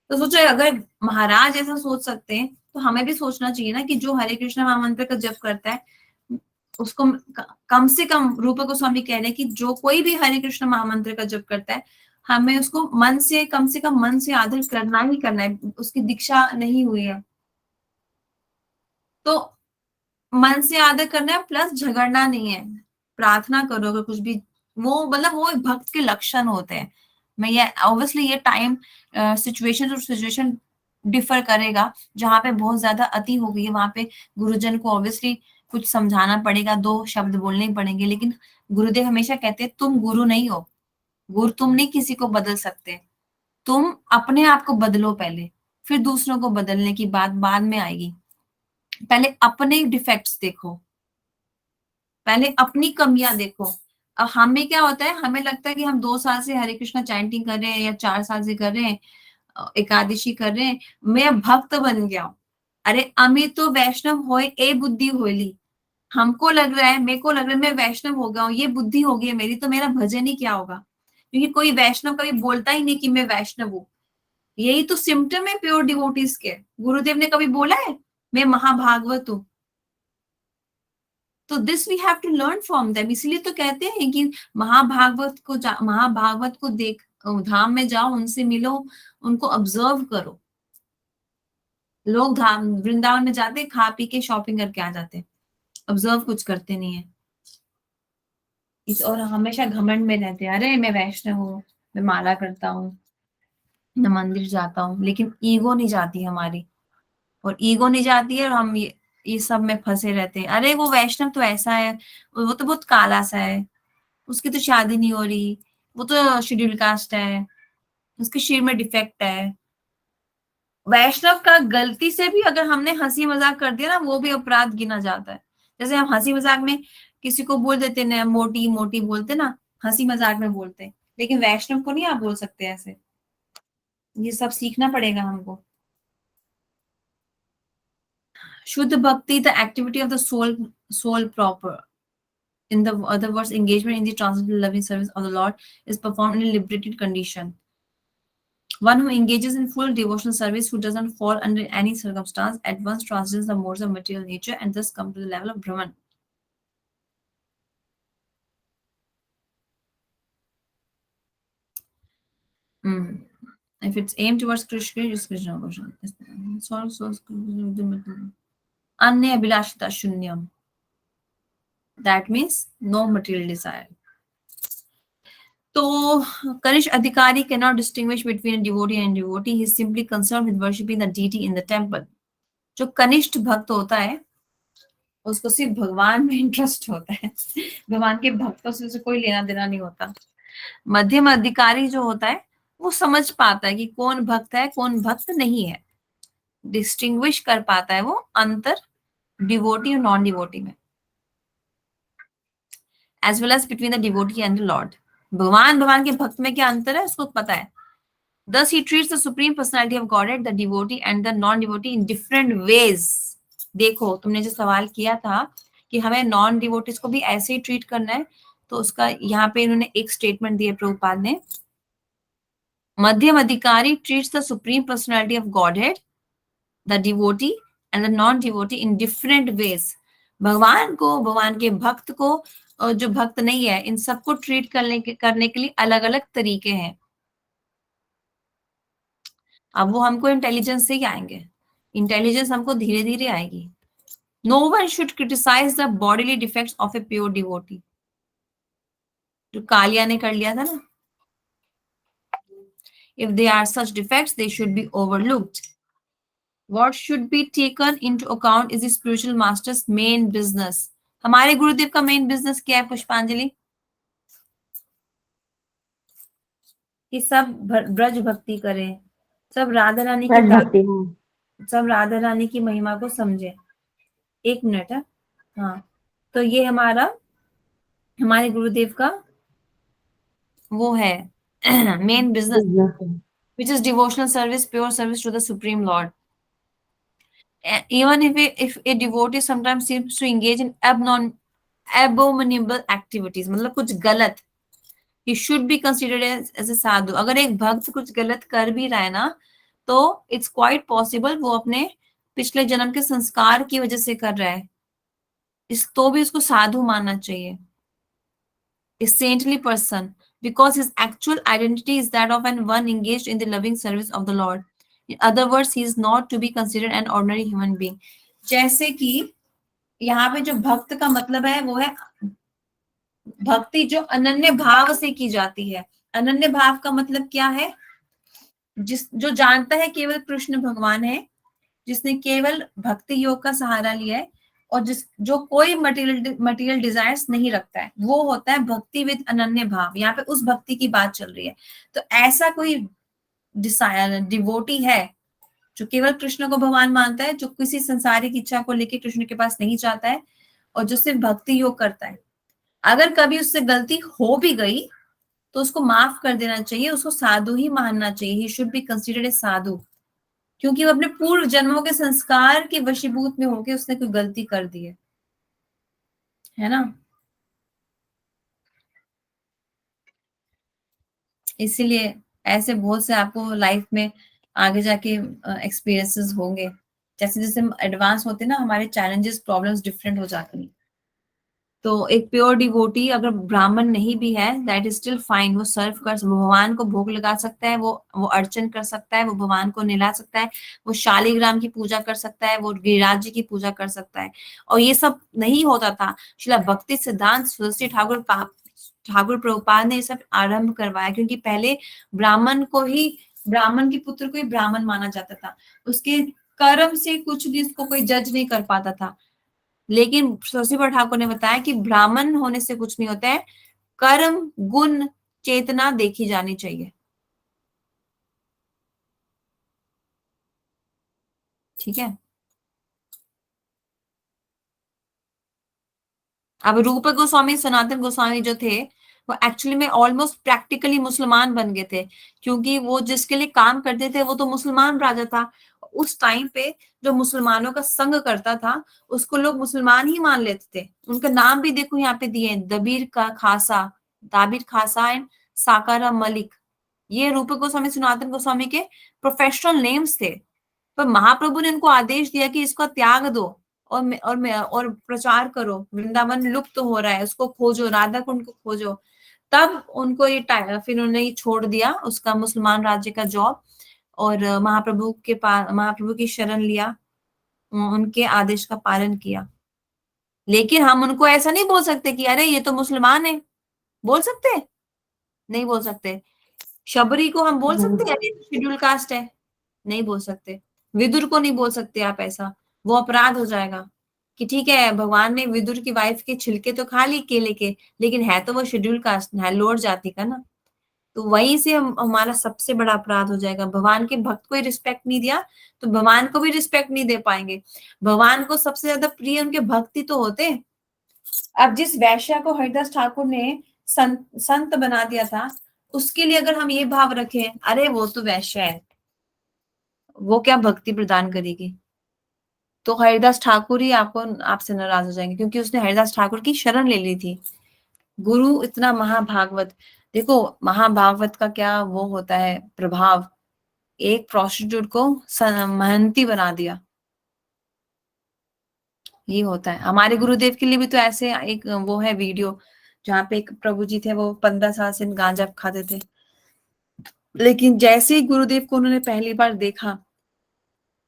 तो सोचो अगर महाराज ऐसा सोच सकते हैं तो हमें भी सोचना चाहिए ना कि जो हरे कृष्ण महामंत्र का जप करता है उसको कम से कम, रूप गोस्वामी कह रहे हैं कि जो कोई भी हरे कृष्ण महामंत्र का जप करता है, हमें उसको मन से, कम से कम मन से आदर करना ही करना है। उसकी दीक्षा नहीं हुई है तो मन से आदर करना है, प्लस झगड़ना नहीं है, प्रार्थना करो अगर कुछ भी, वो मतलब वो एक भक्त के लक्षण होते हैं। मैं ये ऑब्वियसली ये टाइम सिचुएशन और सिचुएशन डिफर करेगा, जहां पे बहुत ज्यादा अति हो गई है वहां पे गुरुजन को ऑब्वियसली कुछ समझाना पड़ेगा, दो शब्द बोलने ही पड़ेंगे। लेकिन गुरुदेव हमेशा कहते हैं तुम गुरु नहीं हो, गुरु तुम नहीं किसी को बदल सकते, तुम अपने आप को बदलो पहले, फिर दूसरों को बदलने की बात बाद में आएगी। पहले अपने डिफेक्ट्स देखो, पहले अपनी कमियां देखो। अब हमें क्या होता है, हमें लगता है कि हम 2 साल से हरे कृष्णा चैंटिंग कर रहे हैं या 4 साल से कर रहे हैं, एकादशी कर रहे हैं, मैं भक्त बन गया हूं। अरे अमित तो वैष्णव होए ए बुद्धि होली, हमको लग रहा है, मेरे को लग रहा है मैं वैष्णव हो गया हूँ, ये बुद्धि हो गई है मेरी, तो मेरा भजन ही क्या होगा, क्योंकि कोई वैष्णव कभी बोलता ही नहीं कि मैं वैष्णव हूँ। यही तो सिम्टम है प्योर डिवोटीज के। गुरुदेव ने कभी बोला है मैं महाभागवत हूँ? तो this we have to learn from them. इसलिए तो कहते हैं कि महाभागवत को देख, धाम में जाओ, उनसे मिलो, उनको ऑब्जर्व करो। लोग धाम वृंदावन में जाते, खा पी के शॉपिंग करके आ जाते, ऑब्जर्व कुछ करते नहीं है। और हमेशा घमंड में रहते हैं, अरे मैं वैष्णव हूँ, मैं माला करता हूँ, मैं मंदिर जाता हूँ, लेकिन ईगो नहीं जाती हमारी, और ईगो नहीं जाती है, और हम ये सब में फंसे रहते हैं। अरे वो वैष्णव तो ऐसा है, वो तो बहुत काला सा है, उसकी तो शादी नहीं हो रही, वो तो शेड्यूल कास्ट है, उसके शरीर में डिफेक्ट है। वैष्णव का गलती से भी अगर हमने हंसी मजाक कर दिया ना, वो भी अपराध गिना जाता है। जैसे हम हंसी मजाक में किसी को बोल देते ना, मोटी मोटी बोलते ना, हंसी मजाक में बोलते, लेकिन वैष्णव को नहीं आप बोल सकते ऐसे। ये सब सीखना पड़ेगा हमको। Shuddha bhakti, the activity of the soul proper. In the other words, engagement in the transcendental loving service of the Lord is performed in a liberated condition. One who engages in full devotional service, who does not fall under any circumstance, at once transcends the modes of material nature and thus comes to the level of Brahman. If it's aimed towards Krishna, just Krishna version. Anya Abhilashita Shunyam. That means no material desire. So, Kanish Adhikari cannot distinguish between a devotee and devotee. He is simply concerned with worshipping the deity in the temple. जो कनिष्ठ भक्त होता है उसको सिर्फ भगवान में interest होता है, भगवान के भक्तों से उसे कोई लेना देना नहीं होता. मध्यम अधिकारी जो होता है वो समझ पाता है कि कौन भक्त है कौन भक्त नहीं है, डिस्टिंग्विश कर पाता है वो अंतर डिवोटी और नॉन डिवोटी में, as well as between the devotee and the lord. भगवान के भक्त में क्या अंतर है उसको पता है. Thus he treats the supreme personality of Godhead, the devotee and the non-devotee in different ways. देखो तुमने जो सवाल किया था कि हमें नॉन डिवोटीज को भी ऐसे ही ट्रीट करना है, तो उसका यहाँ पे इन्होंने एक स्टेटमेंट दिया प्रभुपाद ने. मध्यम अधिकारी treats the supreme personality of Godhead, the devotee and the non-devotee in different ways. भगवान को, भगवान के भक्त को और जो भक्त नहीं है, इन सबको ट्रीट करने के लिए अलग अलग तरीके हैं. अब वो हमको इंटेलिजेंस से ही आएंगे, इंटेलिजेंस हमको धीरे धीरे आएगी. No one should criticise the bodily defects of a pure devotee. जो कालिया ने कर लिया था ना, if they are such defects they should be overlooked. What should be taken into account is the spiritual masters main business. हमारे गुरुदेव का main business क्या है पुष्पांजलि? कि सब ब्रज भक्ति करें, सब राधा रानी की सब राधा रानी की महिमा को समझे. एक मिनट है. हाँ, तो ये हमारे गुरुदेव का वो है main business, which is devotional service, pure service to the Supreme Lord. Even if a devotee sometimes seems to engage in abominable activities, मतलब कुछ गलत, he should be considered as a sadhu. अगर एक भक्त कुछ गलत कर भी रहा है ना, तो it's quite possible वो अपने पिछले जन्म के संस्कार की वजह से कर रहा है, तो भी उसको साधु मानना चाहिए. A saintly person, because his actual identity is that of an one engaged in the loving service of the Lord. In other words, he is not to be considered an ordinary human being. जैसे कि यहाँ पे जो भक्त का मतलब है वो है भक्ति जो अनन्य भाव से की जाती है. अनन्य भाव का मतलब क्या है? जो जानता है केवल कृष्ण भगवान है, जिसने केवल भक्ति योग का सहारा लिया है और जो कोई मटेरियल डिजायर्स नहीं रखता है, वो होता है भक्ति विद अनन्य भाव. यहाँ पे उस भक्ति की बात चल रही है. तो ऐसा कोई डिवोटी है जो केवल कृष्ण को भगवान मानता है, जो किसी संसारिक इच्छा को लेकर कृष्ण के पास नहीं चाहता है और जो सिर्फ भक्ति योग करता है. अगर कभी उससे गलती हो भी गई तो उसको माफ कर देना चाहिए, उसको साधु ही मानना चाहिए. He should be considered a sadhu, क्योंकि वो अपने पूर्व जन्मों के संस्कार के वशीभूत में होके उसने कोई गलती कर दी है ना. इसीलिए ऐसे बहुत से आपको लाइफ में आगे जाके एक्सपीरियंसेस होंगे. जैसे जैसे हम एडवांस होते हैं ना, हमारे चैलेंजेस प्रॉब्लम्स डिफरेंट हो जाती हैं. तो एक प्योर डिवोटी अगर ब्राह्मण नहीं भी है, दैट इज स्टिल फाइन. वो सर्व कर, भगवान को भोग लगा सकता है, वो अर्चन कर सकता है, वो भगवान को निला सकता है, वो शालिग्राम की पूजा कर सकता है, वो गिरिराज जी की पूजा कर सकता है. और ये सब नहीं होता था. श्रील भक्ति सिद्धांत सरस्वती ठाकुर प्रभुपाद ने ये सब आरंभ करवाया, क्योंकि पहले ब्राह्मण के पुत्र को ही ब्राह्मण माना जाता था. उसके कर्म से कुछ भी उसको कोई जज नहीं कर पाता था. लेकिन सरस्वती ठाकुर ने बताया कि ब्राह्मण होने से कुछ नहीं होता है, कर्म गुण चेतना देखी जानी चाहिए. ठीक है. अब रूप गोस्वामी सनातन गोस्वामी जो थे वो एक्चुअली में ऑलमोस्ट प्रैक्टिकली मुसलमान बन गए थे, क्योंकि वो जिसके लिए काम करते थे वो तो मुसलमान राजा था. उस टाइम पे जो मुसलमानों का संग करता था उसको लोग मुसलमान ही मान लेते थे। उनका नाम भी देखो यहाँ पे दिए हैं, दाबिर खासा एंड साकारा मलिक। ये रूप गोस्वामी सनातन गोस्वामी के प्रोफेशनल नेम्स थे। पर महाप्रभु ने उनको आदेश दिया कि इसको त्याग दो और प्रचार करो, वृंदावन लुप्त हो रहा है, उसको खोजो, राधा कुंड को खोजो। तब उनको फिर उन्होंने ये छोड़ दिया उसका मुसलमान राज्य का जॉब और महाप्रभु की शरण लिया, उनके आदेश का पालन किया। लेकिन हम उनको ऐसा नहीं बोल सकते कि अरे ये तो मुसलमान है, बोल सकते? नहीं बोल सकते। शबरी को हम बोल सकते हैं अरे शेड्यूल कास्ट है? नहीं बोल सकते। विदुर को नहीं बोल सकते आप ऐसा, वो अपराध हो जाएगा कि ठीक है भगवान ने विदुर की वाइफ के छिलके तो खा ली केले के, लेकिन है तो वो शेड्यूल कास्ट है, लोअर जाति का ना। तो वहीं से हमारा सबसे बड़ा अपराध हो जाएगा। भगवान के भक्त को ही रिस्पेक्ट नहीं दिया तो भगवान को भी रिस्पेक्ट नहीं दे पाएंगे। भगवान को सबसे ज्यादा प्रिय उनके भक्ति तो होते। अब जिस वैश्या को हरिदास ठाकुर ने संत बना दिया था, उसके लिए अगर हम ये भाव रखें अरे वो तो वैश्या है, वो क्या भक्ति प्रदान करेगी, तो हरिदास ठाकुर ही आपसे नाराज हो जाएंगे, क्योंकि उसने हरिदास ठाकुर की शरण ले ली थी। गुरु इतना महाभागवत, देखो महाभागवत का क्या वो होता है प्रभाव, एक प्रोस्टिट्यूट को महंती बना दिया, ये होता है। हमारे गुरुदेव के लिए भी तो ऐसे एक वो है वीडियो जहाँ पे एक प्रभु जी थे, वो 15 साल से गांजा खाते थे, लेकिन जैसे ही गुरुदेव को उन्होंने पहली बार देखा,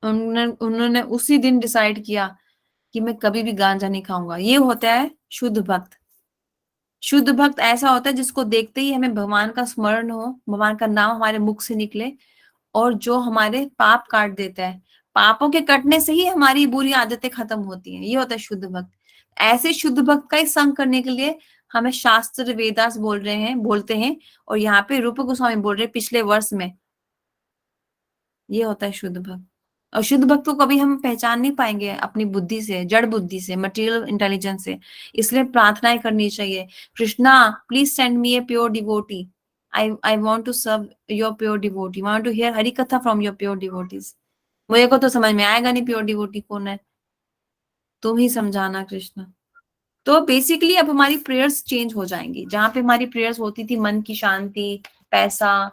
उन्होंने उसी दिन डिसाइड किया कि मैं कभी भी गांजा नहीं खाऊंगा। ये होता है शुद्ध भक्त। शुद्ध भक्त ऐसा होता है जिसको देखते ही हमें भगवान का स्मरण हो, भगवान का नाम हमारे मुख से निकले, और जो हमारे पाप काट देता है। पापों के कटने से ही हमारी बुरी आदतें खत्म होती हैं। ये होता है शुद्ध भक्त। ऐसे शुद्ध भक्त का ही संग करने के लिए हमें शास्त्र वेदास बोलते हैं, और यहाँ पे रूप गोस्वामी बोल रहे हैं पिछले वर्ष में। ये होता है शुद्ध भक्त। और शुद्ध भक्त को कभी हम पहचान नहीं पाएंगे अपनी बुद्धि से, जड़ बुद्धि से, मटेरियल इंटेलिजेंस से। इसलिए प्रार्थनाएं करनी चाहिए, Krishna please send me a pure devotee, I want to serve your pure devotee, want to hear Hari katha from your pure devotees. मुझे को तो समझ में आएगा नहीं प्योर डिवोटी कौन है, तुम ही समझाना कृष्ण। तो बेसिकली अब हमारी प्रेयर्स चेंज हो जाएंगी। जहां पे हमारी प्रेयर्स होती थी मन की शांति, पैसा,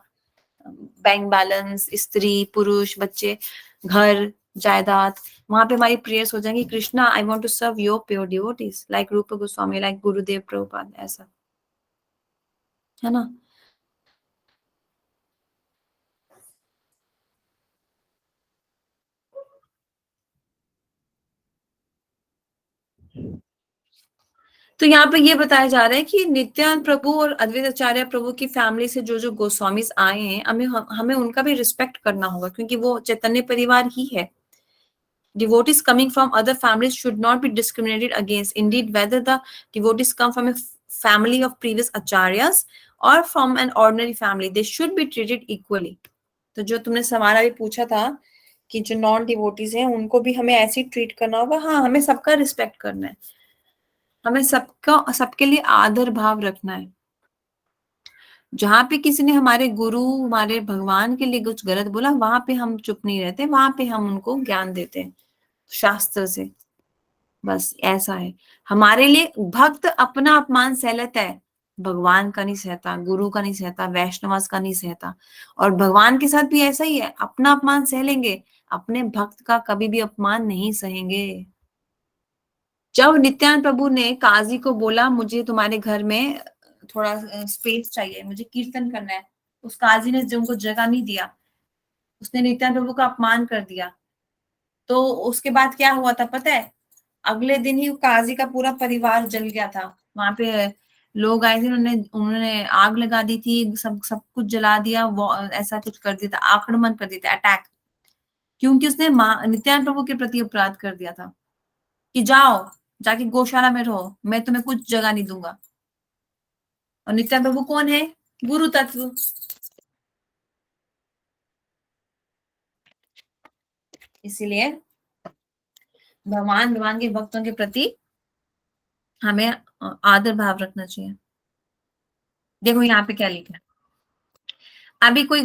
बैंक बैलेंस, स्त्री पुरुष बच्चे, घर जायदाद, वहां पे हमारी प्रेयर्स हो जाएंगी Krishna I want to serve your pure devotees like Rup Goswami, like गुरुदेव प्रभुपाद, ऐसा है ना। तो यहाँ पे ये बताया जा रहा है कि नित्यानंद प्रभु और अद्वैत आचार्य प्रभु की फैमिली से जो जो गोस्वामीज आए हैं, हमें उनका भी रिस्पेक्ट करना होगा, क्योंकि वो चैतन्य परिवार ही है। Devotees coming from other families should not be discriminated against. Indeed, whether the devotees come from a family of previous acharyas or from an ordinary family, they should be treated equally. तो जो तुमने सवाल अभी पूछा था कि जो non devotees हैं उनको भी हमें ऐसे ही ट्रीट करना होगा। हाँ, हमें सबका रिस्पेक्ट करना है, हमें सबके लिए आदर भाव रखना है। जहां पे किसी ने हमारे गुरु, हमारे भगवान के लिए कुछ गलत बोला, वहां पे हम चुप नहीं रहते, वहां पे हम उनको ज्ञान देते हैं शास्त्र से। बस ऐसा है। हमारे लिए भक्त अपना अपमान सह लेता है, भगवान का नहीं सहता, गुरु का नहीं सहता, वैष्णवास का नहीं सहता। और भगवान के साथ भी ऐसा ही है, अपना अपमान सह लेंगे, अपने भक्त का कभी भी अपमान नहीं सहेंगे। जब नित्यानंद प्रभु ने काजी को बोला मुझे तुम्हारे घर में थोड़ा स्पेस चाहिए, मुझे कीर्तन करना है, उस काजी ने जो उनको जगह नहीं दिया, उसने नित्यानंद प्रभु का अपमान कर दिया। तो उसके बाद क्या हुआ था पता है? अगले दिन ही काजी का पूरा परिवार जल गया था। वहां पे लोग आए थे, उन्होंने उन्होंने आग लगा दी थी, सब सब कुछ जला दिया, वो ऐसा कुछ कर दिया था, आक्रमण कर दिया था, अटैक। क्योंकि उसने नित्यानंद प्रभु के प्रति अपराध कर दिया था कि जाओ जाके गौशाला में रहो, मैं तुम्हें कुछ जगह नहीं दूंगा। और नित्यानंद प्रभु कौन है? गुरु तत्व। इसीलिए भगवान के भक्तों के प्रति हमें आदर भाव रखना चाहिए। देखो यहाँ पे क्या लिखा है, अभी कोई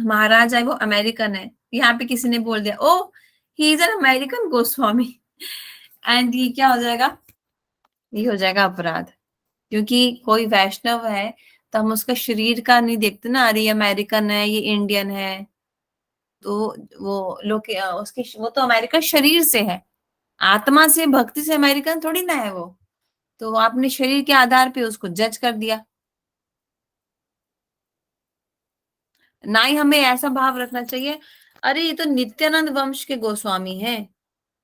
महाराज है, वो अमेरिकन है, यहाँ पे किसी ने बोल दिया oh he is an American Goswami, and ये क्या हो जाएगा, ये हो जाएगा अपराध। क्योंकि कोई वैष्णव है तो हम उसका शरीर का नहीं देखते ना, अरे ये अमेरिकन है, ये इंडियन है, तो वो लोग उसके वो तो अमेरिकन शरीर से है, आत्मा से भक्ति से अमेरिकन थोड़ी ना है वो। तो आपने शरीर के आधार पे उसको जज कर दिया। ना ही हमें ऐसा भाव रखना चाहिए, अरे ये तो नित्यानंद वंश के गोस्वामी हैं,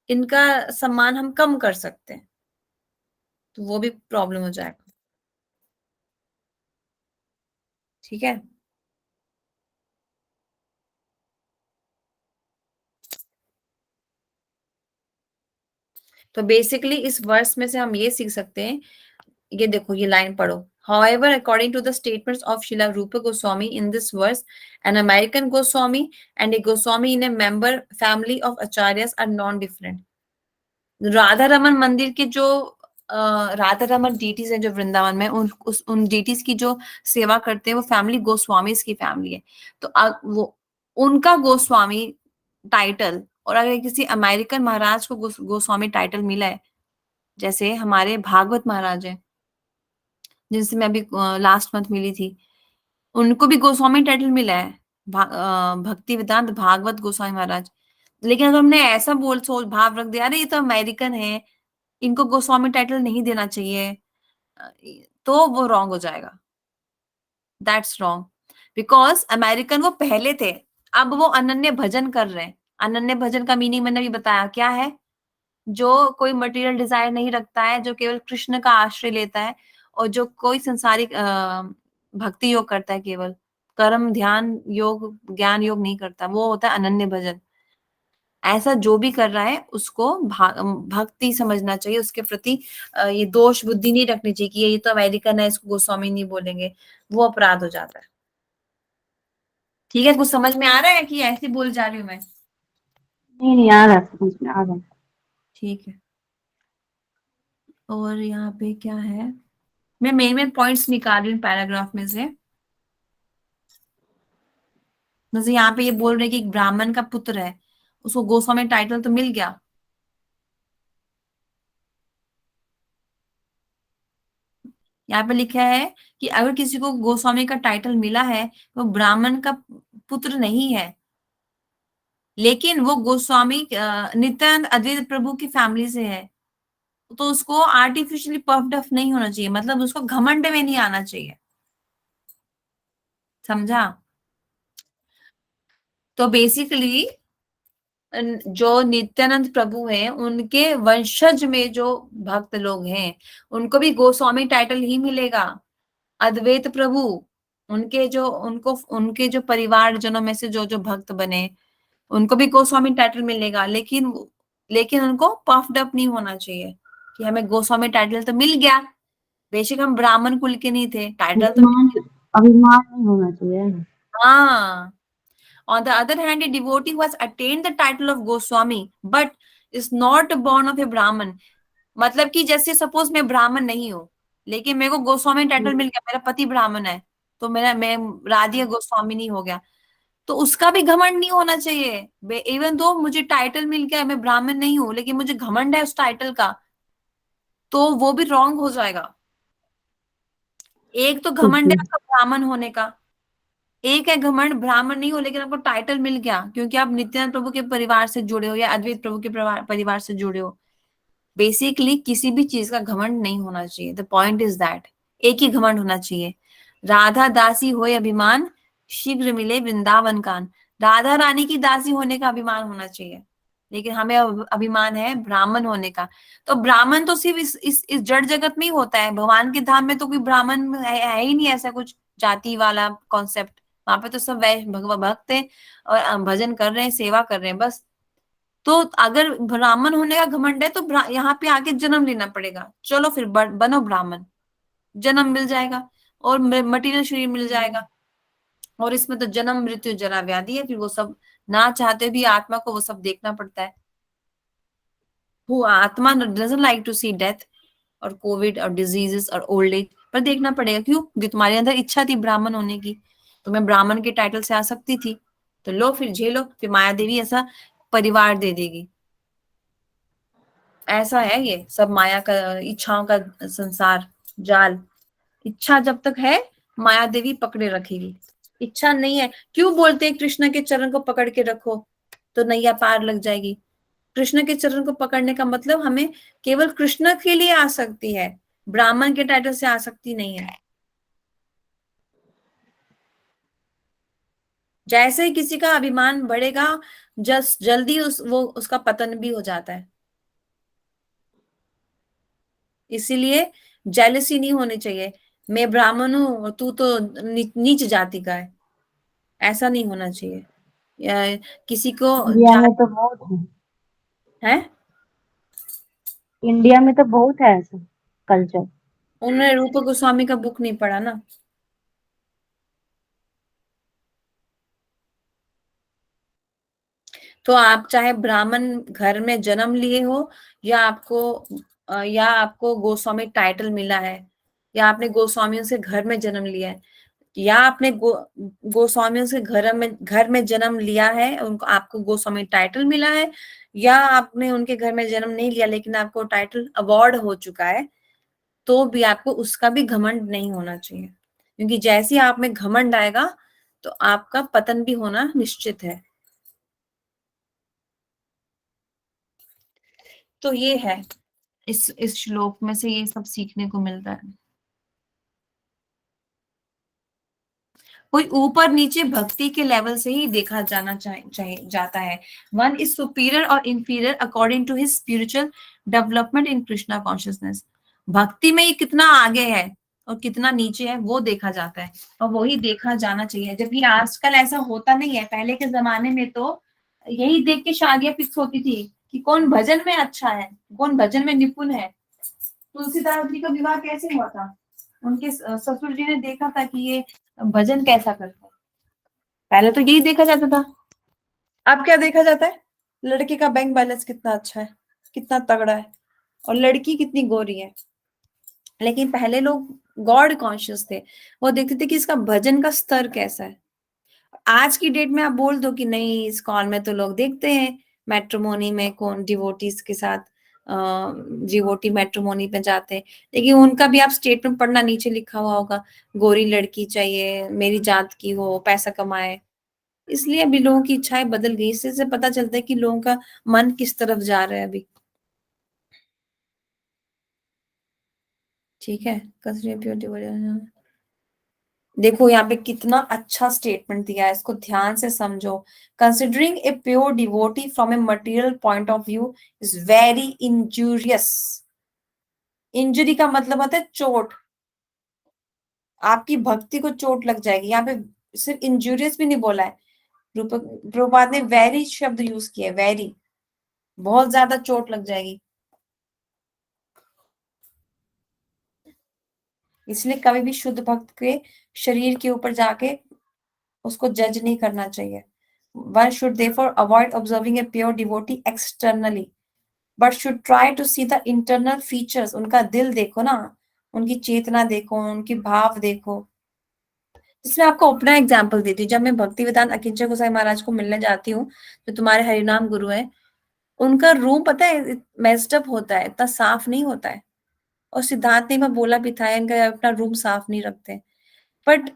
इनका सम्मान हम कम कर सकते हैं, तो वो भी प्रॉब्लम हो जाएगा। ठीक है। तो बेसिकली इस वर्स में से हम ये सीख सकते हैं, ये देखो ये लाइन पढ़ो। However, according to the statements of Srila Rupa Goswami in this verse, an American Goswami and a Goswami in a member family of Acharyas are non-different. Radha Raman मंदिर के जो राधा रमन डीटीज हैं जो वृंदावन में, उन डीटीज की जो सेवा करते हैं वो फैमिली गोस्वामीज की फैमिली है। तो वो उनका गोस्वामी टाइटल, और अगर किसी अमेरिकन महाराज को गोस्वामी टाइटल मिला है, जैसे हमारे भागवत महाराज है जिनसे मैं अभी लास्ट मंथ मिली थी, उनको भी गोस्वामी टाइटल मिला है, भक्ति वेदांत भागवत गोस्वामी महाराज। लेकिन अगर हमने ऐसा बोल सोच भाव रख दिया, अरे ये तो अमेरिकन है, इनको गोस्वामी टाइटल नहीं देना चाहिए, अ, तो वो रॉन्ग हो जाएगा। दैट्स रॉन्ग, बिकॉज अमेरिकन वो पहले थे, अब वो अनन्य भजन कर रहे हैं। अनन्य भजन का मीनिंग मैंने भी बताया क्या है, जो कोई मटेरियल डिजायर नहीं रखता है, जो केवल कृष्ण का आश्रय लेता है, और जो कोई संसारिक भक्ति योग करता है, केवल कर्म ध्यान योग ज्ञान योग नहीं करता, वो होता है अनन्य भजन। ऐसा जो भी कर रहा है उसको भक्ति समझना चाहिए, उसके प्रति ये दोष बुद्धि नहीं रखनी चाहिए कि ये तो अमेरिकन है, इसको गोस्वामी नहीं बोलेंगे, वो अपराध हो जाता है। ठीक है, कुछ समझ में आ रहा है कि ऐसे बोल जा रही हूँ मैं? नहीं नहीं, आ रहा है, समझ में आ रहा है। ठीक है। और यहाँ पे क्या है, मैं मेन मेन पॉइंट्स निकाल रही हूँ पैराग्राफ में से। जैसे यहाँ पे ये बोल रहे कि एक ब्राह्मण का पुत्र है, उसको गोस्वामी टाइटल तो मिल गया। यहाँ पे लिखा है कि अगर किसी को गोस्वामी का टाइटल मिला है तो ब्राह्मण का पुत्र नहीं है, लेकिन वो गोस्वामी नित्यानंद अद्वैत प्रभु की फैमिली से है, तो उसको आर्टिफिशियली पफ्ड अप नहीं होना चाहिए, मतलब उसको घमंड में नहीं आना चाहिए। समझा? तो बेसिकली जो नित्यानंद प्रभु हैं उनके वंशज में जो भक्त लोग हैं उनको भी गोस्वामी टाइटल ही मिलेगा। अद्वैत प्रभु, उनके जो परिवार जनों में से जो जो भक्त बने उनको भी गोस्वामी टाइटल मिलेगा, लेकिन उनको पफ्ड अप नहीं होना चाहिए कि हमें गोस्वामी टाइटल तो मिल गया, बेशक हम ब्राह्मण कुल के नहीं थे, टाइटल तो मिल अभिमान गया। अभिमान नहीं होना चाहिए। हाँ। On the other hand, a devotee who has attained the title of Goswami but is not born of a Brahman, मतलब कि जैसे सपोज मैं ब्राह्मण नहीं हूँ लेकिन मेरे को गोस्वामी टाइटल मिल गया, मेरा पति ब्राह्मण है, तो मैं राधिका गोस्वामी नहीं हो गया, तो उसका भी घमंड नहीं होना चाहिए। इवन दो मुझे टाइटल मिल गया, मैं ब्राह्मण नहीं हूँ, लेकिन मुझे घमंड है उस टाइटल का, तो वो भी रॉन्ग हो जाएगा। एक तो घमंड है आपका ब्राह्मण होने का, एक है घमंड ब्राह्मण नहीं हो लेकिन आपको टाइटल मिल गया क्योंकि आप नित्यानंद प्रभु के परिवार से जुड़े हो या अद्वैत प्रभु के परिवार से जुड़े हो। बेसिकली किसी भी चीज का घमंड नहीं होना चाहिए, द पॉइंट इज दैट एक ही घमंड होना चाहिए, राधा दासी होए अभिमान, शीघ्र मिले वृंदावन कान। राधा रानी की दासी होने का अभिमान होना चाहिए, लेकिन हमें अभिमान है ब्राह्मण होने का। तो ब्राह्मण तो सिर्फ इस जड़ जगत में ही होता है, भगवान के धाम में तो कोई ब्राह्मण है ही नहीं, ऐसा कुछ जाति वाला कॉन्सेप्ट। वहां पे तो सब भक्त हैं और भजन कर रहे हैं, सेवा कर रहे हैं बस। तो अगर ब्राह्मण होने का घमंड है तो यहाँ पे आके जन्म लेना पड़ेगा, चलो फिर बनो ब्राह्मण, जन्म मिल जाएगा और मटीरियल शरीर मिल जाएगा, और इसमें तो जन्म मृत्यु जरा व्याधि है, फिर वो सब ना चाहते भी आत्मा को वो सब देखना पड़ता है। वो आत्मा doesn't like to see death और कोविड और डिजीजेस और ओल्ड एज, पर देखना पड़ेगा। क्यों? क्योंकि तुम्हारे अंदर इच्छा थी ब्राह्मण होने की, तो मैं ब्राह्मण के टाइटल से आ सकती थी, तो लो फिर झेलो, फिर माया देवी ऐसा परिवार दे देगी। ऐसा है ये सब माया का, इच्छाओं का संसार जाल। इच्छा जब तक है माया देवी पकड़े रखेगी, इच्छा नहीं है, क्यों बोलते हैं कृष्ण के चरण को पकड़ के रखो तो नैया पार लग जाएगी। कृष्ण के चरण को पकड़ने का मतलब हमें केवल कृष्ण के लिए आसक्ति है, ब्राह्मण के टाइटल से आसक्ति नहीं है। जैसे ही किसी का अभिमान बढ़ेगा, जल्दी वो उसका पतन भी हो जाता है। इसीलिए जेलसी नहीं होनी चाहिए, मैं ब्राह्मण हूं और तू तो नीच जाति का है, ऐसा नहीं होना चाहिए। या किसी को इंडिया में तो बहुत है, इंडिया में तो बहुत है ऐसा कल्चर। उन्होंने रूप गोस्वामी का बुक नहीं पढ़ा ना। तो आप चाहे ब्राह्मण घर में जन्म लिए हो, या आपको गोस्वामी टाइटल मिला है, या आपने गोस्वामियों से घर में जन्म लिया है, या आपने गोस्वामियों से घर में जन्म लिया है, उनको आपको गोस्वामी टाइटल मिला है, या आपने उनके घर में जन्म नहीं लिया लेकिन आपको टाइटल अवार्ड हो चुका है, तो भी आपको उसका भी घमंड नहीं होना चाहिए, क्योंकि जैसे ही आप में घमंड आएगा तो आपका पतन भी होना निश्चित है। तो ये है, इस श्लोक में से ये सब सीखने को मिलता है। कोई ऊपर नीचे भक्ति के लेवल से ही देखा जाना चाहिए जाता है। वन इज सुपीरियर और inferior according to his spiritual development in Krishna consciousness. भक्ति में ये कितना आगे है और कितना नीचे है वो देखा जाता है, और वही देखा जाना चाहिए। जबकि आजकल ऐसा होता नहीं है, पहले के जमाने में तो यही देख के शादियां फिक्स होती थी कि कौन भजन में अच्छा है, कौन भजन में निपुण है। तुलसीदास जी का विवाह कैसे हुआ था, उनके ससुर जी ने देखा था कि ये भजन कैसा करता है, पहले तो यही देखा जाता था। अब क्या देखा जाता है, लड़के का बैंक बैलेंस कितना अच्छा है, कितना तगड़ा है, और लड़की कितनी गोरी है। लेकिन पहले लोग गॉड कॉन्शियस थे, वो देखते थे कि इसका भजन का स्तर कैसा है। आज की डेट में आप बोल दो कि नहीं, इस कॉल में तो लोग देखते हैं मैट्रिमोनी में कौन डिवोटीज के साथ डिवोटी मैट्रिमोनी पे जाते हैं, लेकिन उनका भी आप स्टेटमेंट पढ़ना, नीचे लिखा हुआ होगा गोरी लड़की चाहिए, मेरी जात की हो, पैसा कमाए। इसलिए अभी लोगों की इच्छाएं बदल गई, इससे पता चलता है कि लोगों का मन किस तरफ जा रहा है अभी। ठीक है, कंसीडर प्योर डिवोशन। देखो यहाँ पे कितना अच्छा स्टेटमेंट दिया है, इसको ध्यान से समझो। Considering A pure devotee from a material point of view is very injurious. Injury का मतलब होता है चोट, आपकी भक्ति को चोट लग जाएगी। यहाँ पे सिर्फ इंजूरियस भी नहीं बोला है, प्रभुपाद ने वेरी शब्द यूज किया, वेरी, बहुत ज्यादा चोट लग जाएगी। इसलिए कभी भी शुद्ध भक्त के शरीर के ऊपर जाके उसको जज नहीं करना चाहिए। One should therefore avoid observing a pure devotee externally, but should try to see the internal features. उनका दिल देखो ना, उनकी चेतना देखो, उनकी भाव देखो। इसमें आपको अपना एग्जाम्पल देती हूँ। जब मैं भक्ति वेदांत अकिंचन गोसाई महाराज को मिलने जाती हूँ, जो तुम्हारे हरिनाम गुरु है, उनका रूम पता है मेस्ड अप होता है, इतना साफ नहीं होता है। और सिद्धार्थ ने मैं बोला भी था, इनका अपना रूम साफ नहीं रखते। बट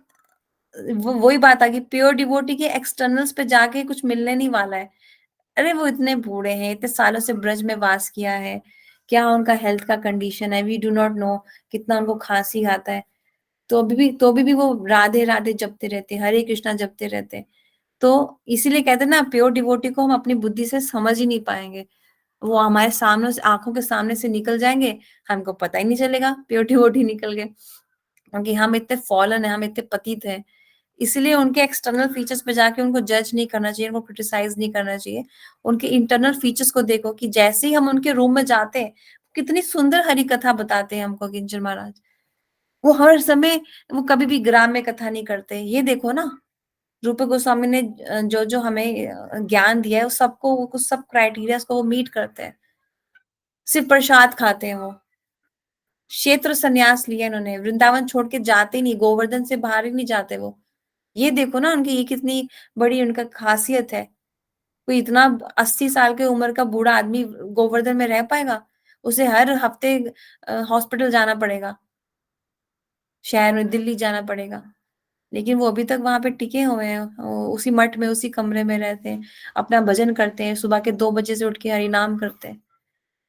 वही बात आ गई, प्योर डिवोटी के एक्सटर्नल्स पे जाके कुछ मिलने नहीं वाला है। अरे वो इतने बूढ़े हैं, इतने सालों से ब्रज में वास किया है, क्या उनका हेल्थ का कंडीशन है, वी डू नॉट नो, कितना उनको खांसी आता है, तो भी वो राधे राधे जपते रहते, हरे कृष्णा जपते रहते। तो इसीलिए कहते हैं ना, प्योर डिवोटी को हम अपनी बुद्धि से समझ ही नहीं पाएंगे, वो हमारे सामने से, आंखों के सामने से निकल जाएंगे, हमको पता ही नहीं चलेगा प्योर डिवोटी निकल गए, क्योंकि हम इतने फॉलन है, हम इतने पतित है। इसलिए उनके एक्सटर्नल फीचर्स पे जाके उनको जज नहीं करना चाहिए, उनको क्रिटिसाइज नहीं करना चाहिए। उनके इंटरनल फीचर्स को देखो, कि जैसे ही हम उनके रूम में जाते हैं, कितनी सुंदर हरि कथा बताते हैं हमको किंचन महाराज। वो हर समय, वो कभी भी ग्राम्य कथा नहीं करते। ये देखो ना, रूप गोस्वामी ने जो जो हमें ज्ञान दिया है, वो सबको, वो कुछ सब क्राइटेरिया को वो मीट करते हैं। सिर्फ प्रसाद खाते हैं वो, क्षेत्र संन्यास लिया इन्होंने, वृंदावन छोड़ के जाते नहीं, गोवर्धन से बाहर ही नहीं जाते वो। ये देखो ना उनकी ये कितनी बड़ी उनका खासियत है। कोई इतना 80 साल की उम्र का बूढ़ा आदमी गोवर्धन में रह पाएगा? उसे हर हफ्ते हॉस्पिटल जाना पड़ेगा, शहर में दिल्ली जाना पड़ेगा, लेकिन वो अभी तक वहां पे टिके हुए हैं, उसी मठ में उसी कमरे में रहते हैं, अपना भजन करते हैं, सुबह के 2 बजे से उठ के हरि नाम करते हैं।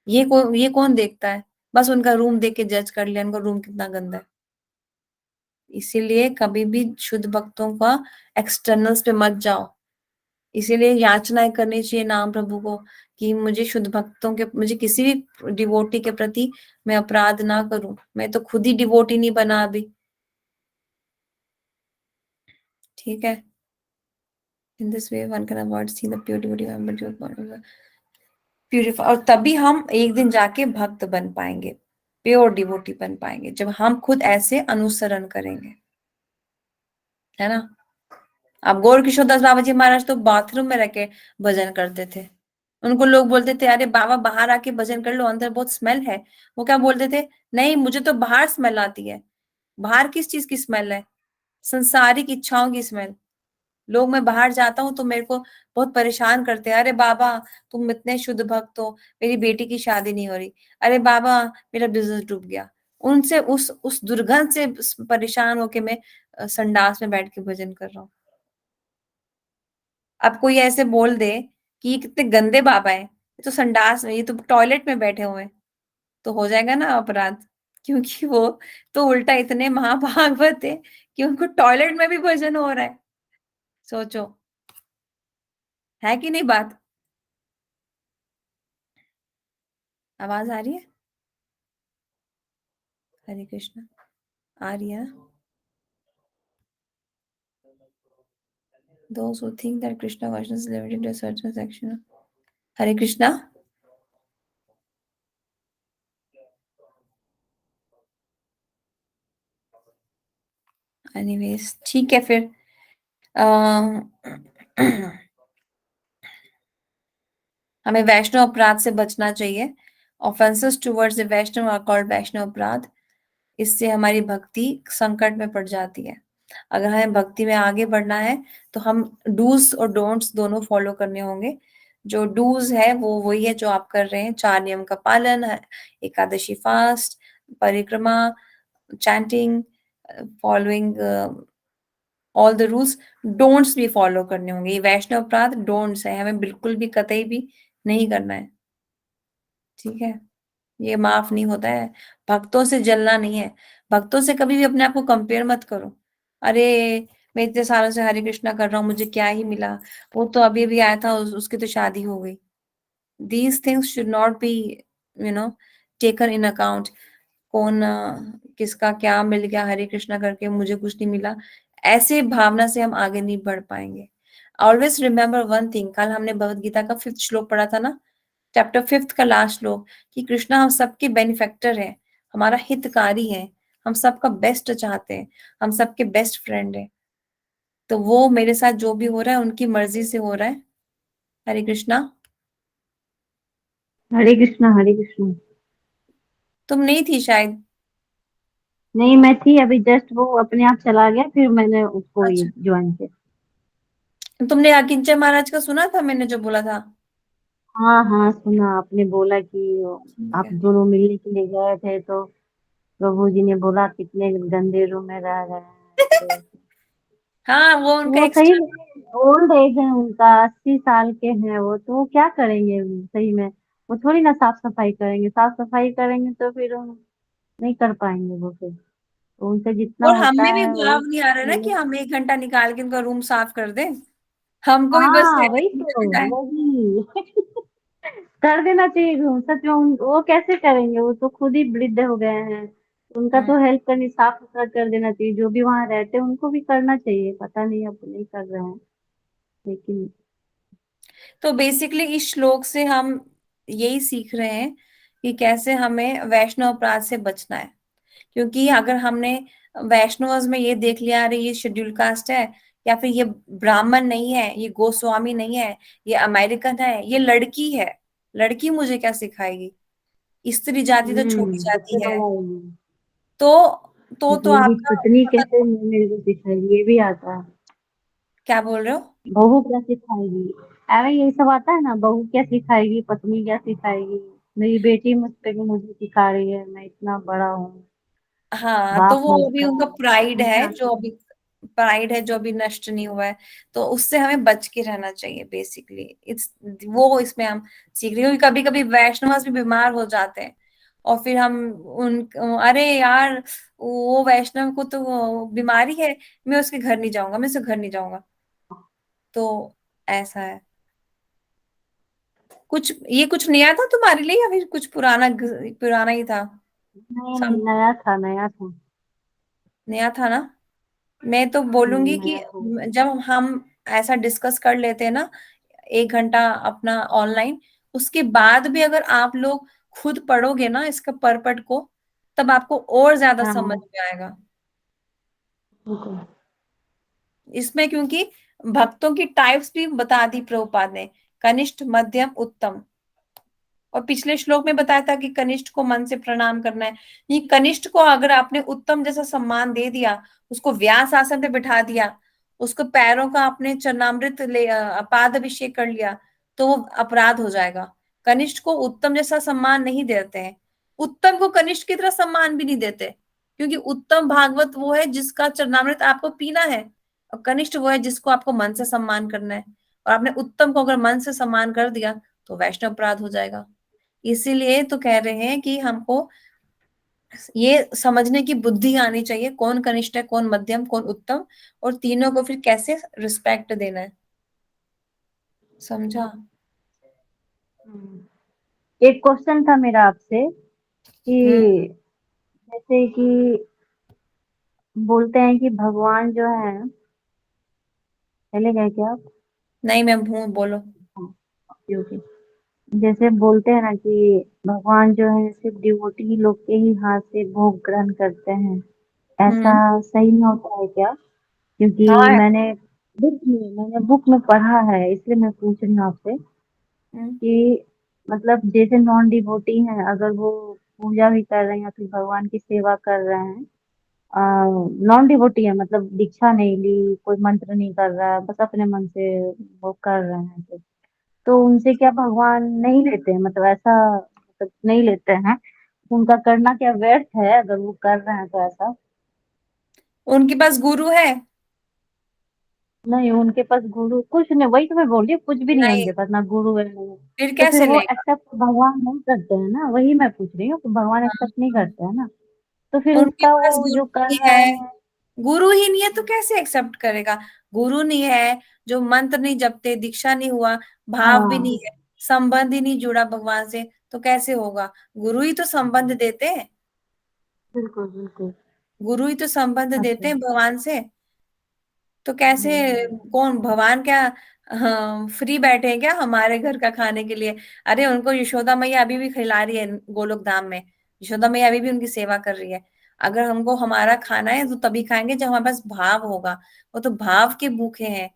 ये कौन देखता है? बस उनका रूम देख के जज कर लिया, उनका रूम कितना गंदा है। इसीलिए कभी भी शुद्ध भक्तों का एक्सटर्नल्स पे मत जाओ। इसीलिए याचनाएं करनी चाहिए नाम प्रभु को कि मुझे शुद्ध भक्तों के, मुझे किसी भी डिवोटी के प्रति मैं अपराध ना करूं। मैं तो खुद ही डिवोटी नहीं बना अभी। ठीक है। In this way one can avoid see the pure devotee purify, और तभी हम एक दिन जाके भक्त बन पाएंगे, प्योर डिवोटी बन पाएंगे, जब हम खुद ऐसे अनुसरण करेंगे, है ना। अब गौर किशोर दास बाबा जी महाराज तो बाथरूम में रह के भजन करते थे। उनको लोग बोलते थे अरे बाबा बाहर आके भजन कर लो, अंदर बहुत स्मेल है। वो क्या बोलते थे? नहीं, मुझे तो बाहर स्मेल आती है। बाहर किस चीज की स्मेल है? संसारिक इच्छाओं की स्मेल। लोग, मैं बाहर जाता हूँ तो मेरे को बहुत परेशान करते हैं, अरे बाबा तुम इतने शुद्ध भक्त हो, मेरी बेटी की शादी नहीं हो रही, अरे बाबा मेरा बिजनेस डूब गया। उनसे उस दुर्गंध से परेशान होके मैं संडास में बैठ के भजन कर रहा हूँ। अब कोई ऐसे बोल दे कि ये कितने गंदे बाबा है, ये तो संडास में, ये तो टॉयलेट में बैठे हुए हैं, तो हो जाएगा ना अपराध। क्योंकि वो तो उल्टा इतने महाभागवत है कि उनको टॉयलेट में भी भजन हो रहा है। सोचो, है कि नहीं बात? आवाज आ रही है? हरे कृष्ण, आ रही है ना? Those who think that Krishna consciousness is limited to a certain section. Hare Krishna. Anyways ठीक है फिर। हमें वैष्णव अपराध से बचना चाहिए। Offences towards the Vaishnava are called Vaishnava aparadh. इससे हमारी भक्ति संकट में पड़ जाती है। अगर हमें भक्ति में आगे बढ़ना है तो हम डूज और डोंट्स दोनों फॉलो करने होंगे। जो डूज है वो वही है जो आप कर रहे हैं, 4 नियम का पालन, एकादशी फास्ट, परिक्रमा, chanting, following all the rules. Don'ts भी फॉलो करने होंगे। ये वैष्णव अपराध डोंट्स है, हमें बिल्कुल भी कतई भी नहीं करना है। ठीक है, ये माफ नहीं होता है। भक्तों से जलना नहीं है। भक्तों से कभी भी अपने आप को कंपेयर मत करो। अरे मैं इतने सालों से हरे कृष्णा कर रहा हूँ, मुझे क्या ही मिला, वो तो अभी अभी आया था, उसकी तो शादी हो गई। These things should not be you know taken in account. कौन किसका क्या मिल गया हरे कृष्णा करके, मुझे कुछ नहीं मिला, ऐसे भावना से हम आगे नहीं बढ़ पाएंगे। ऑलवेज रिमेम्बर वन थिंग, कल हमने भगवत गीता का 5th श्लोक पढ़ा था ना, चैप्टर 5th का लास्ट श्लोक, कि कृष्णा हम सबके बेनिफेक्टर है, हमारा हितकारी है, हम सबका बेस्ट चाहते हैं, हम सबके बेस्ट फ्रेंड है। तो वो मेरे साथ जो भी हो रहा है उनकी मर्जी से हो रहा है। हरे कृष्णा। हरे कृष्णा हरे कृष्णा। तुम नहीं थी शायद। नहीं, मैं थी अभी, जस्ट वो अपने आप चला गया, फिर मैंने उसको ये अच्छा, ज्वाइन किया। तुमने अकिंचन महाराज का सुना था मैंने जो बोला था? हाँ हाँ, सुना। आपने बोला कि ठीक आप है। दोनों मिलने के लिए गए थे, तो प्रभु जी ने बोला कितने गंदे रूम में रह गए हैं, ऐसे ऐसे। हाँ, वो तो उनका वो सही एक्सटर्नल। में ओल्ड एज है उनका, 80 साल के हैं वो, तो वो क्या करेंगे सही में? वो थोड़ी ना साफ सफाई करेंगे, साफ सफाई करेंगे तो फिर वो नहीं कर पाएंगे वो फिर। तो उनसे जितना और होता हमें भी है भाव वही नहीं आ रहा ना कि मिले। हम 1 घंटा निकाल के उनका रूम साफ कर दें। हमको भी बस हाँ वही रहने तो, देना है। वही कर देना चाहिए। सच में वो कैसे करेंगे? वो तो खुद ही वृद्ध हो गए हैं। उनका हम्म। तो हेल्प करनी, साफ सुथरा कर देना चाहिए। जो भी वहां रहते हैं उनको भी करना चाहिए। पता नहीं अब नहीं कर रहे हैं, लेकिन तो बेसिकली इस श्लोक से हम यही सीख रहे हैं कि कैसे हमें वैष्णव अपराध से बचना है। क्योंकि अगर हमने वैष्णव में ये देख लिया अरे ये शेड्यूल कास्ट है, या फिर ये ब्राह्मण नहीं है, ये गोस्वामी नहीं है, ये अमेरिकन है, ये लड़की है, लड़की मुझे क्या सिखाएगी, स्त्री जाति तो छोटी सबसे जाति है। बड़ा तो ये तो मेरी आपका पत्नी कैसे मेरे को सिखाएगी, ये भी आता है। क्या बोल रहे हो? बहू क्या सिखाएगी? अरे ये सब आता है ना, बहू क्या सिखाएगी, पत्नी क्या सिखाएगी। मेरी बेटी मुझ पे भी मुझे सिखा रही है, मैं इतना बड़ा हूँ, हाँ, तो बाप वो है अभी उसका। उनका प्राइड है समझा? जो अभी, प्राइड है जो अभी नष्ट नहीं हुआ है। तो उससे हमें बच के रहना चाहिए बेसिकली। इट्स वो इसमें हम सीख रहे हैं, क्योंकि कभी कभी वैष्णव भी बीमार हो जाते हैं, और फिर हम उन, अरे यार वो वैष्णव को तो वो बीमारी है, मैं उसके घर नहीं जाऊंगा, मैं उसके घर नहीं जाऊंगा। तो ऐसा है। कुछ ये कुछ नया था तुम्हारे लिए, या फिर कुछ पुराना पुराना ही था? नहीं नहीं, सब नया था, नया था। नया था ना। मैं तो बोलूंगी कि नया था। जब हम ऐसा डिस्कस कर लेते हैं ना 1 घंटा अपना ऑनलाइन, उसके बाद भी अगर आप लोग खुद पढ़ोगे ना इसका परपट को, तब आपको और ज्यादा समझ हाँ, में आएगा बिल्कुल। इसमें। क्योंकि भक्तों की टाइप्स भी बता दी प्रभुपाद ने, कनिष्ठ, मध्यम, उत्तम। और पिछले श्लोक में बताया था कि कनिष्ठ को मन से प्रणाम करना है। ये कनिष्ठ को अगर आपने उत्तम जैसा सम्मान दे दिया, उसको व्यास आसन पे बिठा दिया, उसको पैरों का आपने चरणामृत ले पाद अभिषेक कर लिया, तो वो अपराध हो जाएगा। कनिष्ठ को उत्तम जैसा सम्मान नहीं देते हैं। उत्तम को कनिष्ठ की तरह सम्मान भी नहीं देते, क्योंकि उत्तम भागवत वो है जिसका चरणामृत आपको पीना है, और कनिष्ठ वो है जिसको आपको मन से सम्मान करना है। और आपने उत्तम को अगर मन से सम्मान कर दिया, तो वैष्णव अपराध हो जाएगा। इसीलिए तो कह रहे हैं कि हमको ये समझने की बुद्धि आनी चाहिए, कौन कनिष्ठ है, कौन मध्यम, कौन उत्तम, और तीनों को फिर कैसे रिस्पेक्ट देना है। समझा? हम्म। एक क्वेश्चन था मेरा आपसे हम्म। कि जैसे कि बोलते हैं कि भगवान जो है, चले गए क्या आप? नहीं, मैं हूँ, बोलो। हाँ, ओके ओके। जैसे बोलते हैं ना कि भगवान जो है सिर्फ डिवोटी लोग के ही हाथ से भोग ग्रहण करते हैं, ऐसा हम्म। सही में होता है क्या? क्योंकि हाँ। मैंने बुक में पढ़ा है, इसलिए मैं पूछ रही हूँ आपसे हम्म। कि मतलब जैसे नॉन डिवोटी हैं, अगर वो पूजा भी कर रहे हैं या फिर भगवान की सेवा कर रहे हैं, नॉन डिवोटी है, मतलब दीक्षा नहीं ली, कोई मंत्र नहीं कर रहा है, बस अपने मन से वो कर रहे हैं, तो उनसे क्या भगवान नहीं लेते हैं, मतलब ऐसा, मतलब नहीं लेते हैं? उनका करना क्या व्यर्थ है अगर वो कर रहे हैं तो ऐसा? उनके पास गुरु है? नहीं, उनके पास गुरु कुछ नहीं, वही तो मैं बोल रही हूँ, कुछ भी नहीं है नहीं, उनके पास, ना गुरु है नहीं। फिर तो फिर कैसे वो लेगा? एक्सेप्ट भगवान नहीं करते हैं ना, वही मैं पूछ रही हूँ कि भगवान एक्सेप्ट नहीं हाँ, करते हैं ना, तो फिर उनके उसका पास वो गुरु जो कर नहीं रहे है। हैं। गुरु ही नहीं है तो कैसे एक्सेप्ट करेगा? गुरु नहीं है, जो मंत्र नहीं जपते, दीक्षा नहीं हुआ, भाव भी नहीं हाँ, है, संबंध ही नहीं जुड़ा भगवान से, तो कैसे होगा? गुरु ही तो संबंध देते हैं। बिल्कुल बिल्कुल। गुरु ही तो संबंध देते अच्छा। हैं भगवान से। तो कैसे? हम्म। कौन भगवान क्या फ्री बैठे हैं क्या हमारे घर का खाने के लिए? अरे उनको यशोदा मैया अभी भी खिला रही है गोलोक धाम में। यशोदा मैया अभी भी उनकी सेवा कर रही है। अगर हमको हमारा खाना है तो तभी खाएंगे जब हमारे पास भाव होगा। वो तो भाव के भूखे हैं।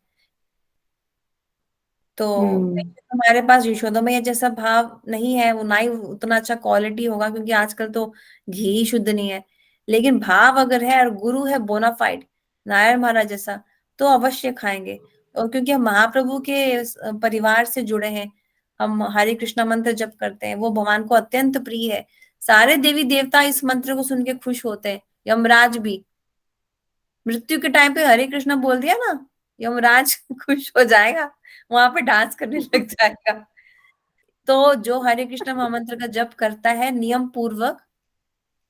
तो हम्म। हमारे पास यशोदा मैया जैसा भाव नहीं है, वो ना ही उतना अच्छा क्वालिटी होगा, क्योंकि आजकल तो घी ही शुद्ध नहीं है। लेकिन भाव अगर है और गुरु है बोनाफाइड, नारायण महाराज जैसा, तो अवश्य खाएंगे। और क्योंकि हम महाप्रभु के परिवार से जुड़े हैं, हम हरे कृष्णा मंत्र जप करते हैं, वो भगवान को अत्यंत प्रिय है। सारे देवी देवता इस मंत्र को सुन के खुश होते हैं, यमराज भी। मृत्यु के टाइम पे हरे कृष्णा बोल दिया ना, यमराज खुश हो जाएगा, वहां पे डांस करने लग जाएगा। तो जो हरे कृष्णा महामंत्र का जप करता है नियम पूर्वक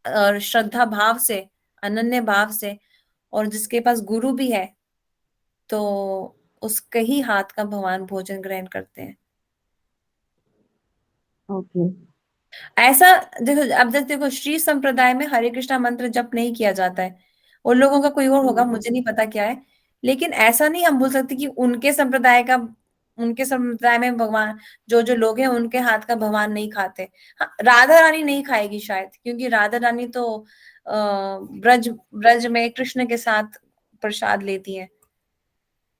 और श्रद्धा भाव से, अनन्य भाव से, और जिसके पास गुरु भी है, तो उसके ही हाथ का भगवान भोजन ग्रहण करते हैं। ओके। ऐसा देखो, अब जैसे देखो श्री संप्रदाय में हरे कृष्णा मंत्र जप नहीं किया जाता है। उन लोगों का कोई और होगा, हम्म। मुझे नहीं पता क्या है। लेकिन ऐसा नहीं हम बोल सकते कि उनके संप्रदाय में भगवान, जो जो लोग हैं उनके हाथ का भगवान नहीं खाते। हाँ, राधा रानी नहीं खाएगी शायद, क्योंकि राधा रानी तो ब्रज ब्रज में कृष्ण के साथ प्रसाद लेती है।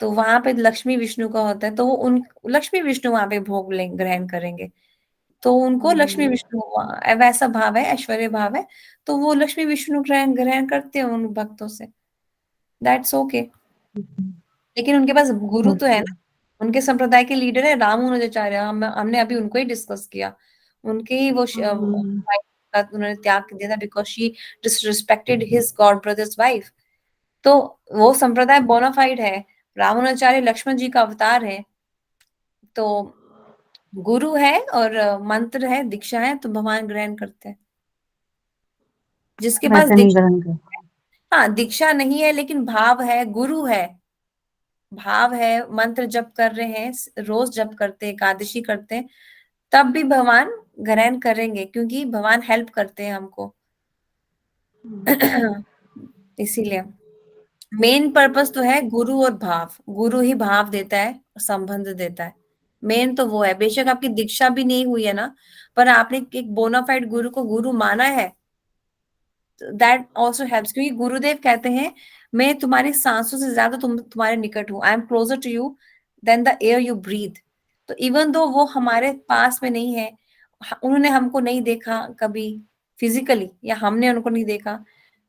तो वहां पे लक्ष्मी विष्णु का होता है, तो वो उन लक्ष्मी विष्णु वहां पे भोग ग्रहण करेंगे। तो उनको लक्ष्मी हम्म। विष्णु वैसा भाव है, ऐश्वर्य भाव है। तो वो लक्ष्मी विष्णु ग्रहण ग्रहण करते हैं उन भक्तों से। That's okay. लेकिन उनके पास गुरु तो है ओके। ना, उनके संप्रदाय के लीडर है रामानुजाचार्य, हमने अभी उनको ही डिस्कस किया। उनके ही वो हम्म, का उन्होंने त्याग दिया था because she disrespected his God brother's wife. तो वो संप्रदाय बोनाफाइड है। रामानुजाचार्य लक्ष्मण जी का अवतार है। तो गुरु है और मंत्र है, दीक्षा है, तो भगवान ग्रहण करते हैं। जिसके पास वैसे नहीं दीक्षा, ग्रहण कर। हाँ दीक्षा नहीं है लेकिन भाव है, गुरु है, भाव है, मंत्र जप कर रहे हैं, रोज जप करते हैं, एकादशी करते हैं, तब भी भगवान ग्रहण करेंगे क्योंकि भगवान हेल्प करते हैं हमको। इसीलिए मेन पर्पस तो है गुरु और भाव। गुरु ही भाव देता है, संबंध देता है। मेन तो वो है। बेशक आपकी दीक्षा भी नहीं हुई है ना, पर आपने एक बोनाफाइड गुरु को गुरु माना है, दैट ऑल्सो हेल्प्स। क्योंकि गुरुदेव कहते हैं मैं तुम्हारी सांसों से ज्यादा तुम्हारे निकट हूँ, I am closer to you than the air you breathe. तो इवन दो वो हमारे पास में नहीं है, उन्होंने हमको नहीं देखा कभी फिजिकली, या हमने उनको नहीं देखा,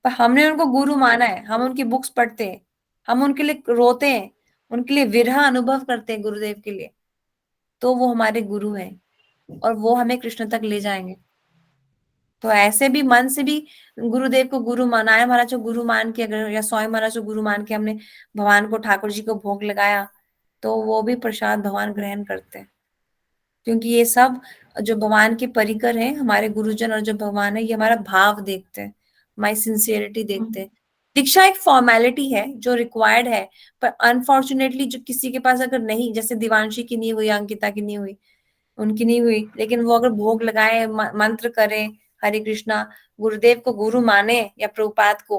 पर हमने उनको गुरु माना है। हम उनकी बुक्स पढ़ते हैं, हम उनके लिए रोते हैं, उनके लिए विरह अनुभव करते हैं गुरुदेव के लिए। तो वो हमारे गुरु हैं और वो हमें कृष्ण तक ले जाएंगे। तो ऐसे भी मन से भी गुरुदेव को गुरु मानाए महाराज को गुरु मान के, अगर या स्वामी महाराज को गुरु मान के हमने भगवान को, ठाकुर जी को भोग लगाया, तो वो भी प्रसाद भगवान ग्रहण करते हैं। क्योंकि ये सब जो भगवान के परिकर हैं, हमारे गुरुजन और जो भगवान है, ये हमारा भाव देखते हैं, हमारी सिंसियरिटी देखते हैं। दीक्षा एक फॉर्मेलिटी है जो रिक्वायर्ड है, पर अनफॉर्चुनेटली जो किसी के पास अगर नहीं, जैसे दिवांशी की नहीं हुई, अंकिता की नहीं हुई, उनकी नहीं हुई, लेकिन वो अगर भोग लगाए, मंत्र करें हरे कृष्णा, गुरुदेव को गुरु माने या प्रभुपाद को,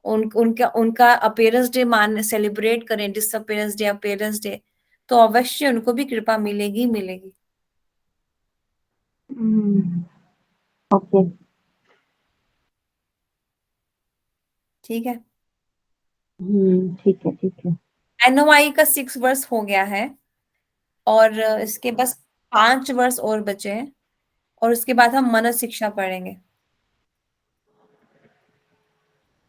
उनका उनका अपीयरेंस डे मान सेलिब्रेट करें, डिसअपीयरेंस डे, अपीयरेंस डे, तो अवश्य उनको भी कृपा मिलेगी ही मिलेगी। ओके। ठीक है। ठीक है, ठीक है। एनओआई का 6 वर्ष हो गया है और इसके बस 5 वर्ष और बचे हैं, और उसके बाद हम मनस शिक्षा पढ़ेंगे।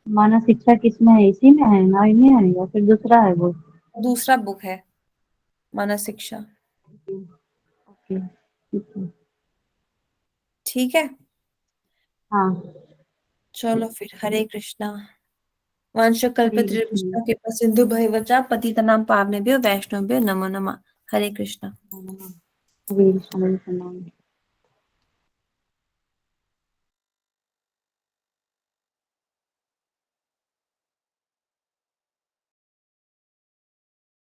मानव शिक्षा किसमें है? इसी में है ना, इनमें है या फिर दूसरा है वो? दूसरा बुक है मनस शिक्षा। ओके, ठीक है। ठीक है, हाँ। चलो फिर, हरे कृष्णा। वंश हरे कल्पतरुभ्यश्च कृष्ण। कृपा सिंधु भैवच पतितनां पावनेभ्यो वैष्णवेभ्यो नमो नमः। हरे कृष्णा। हरे कृष्ण, हरे कृष्ण।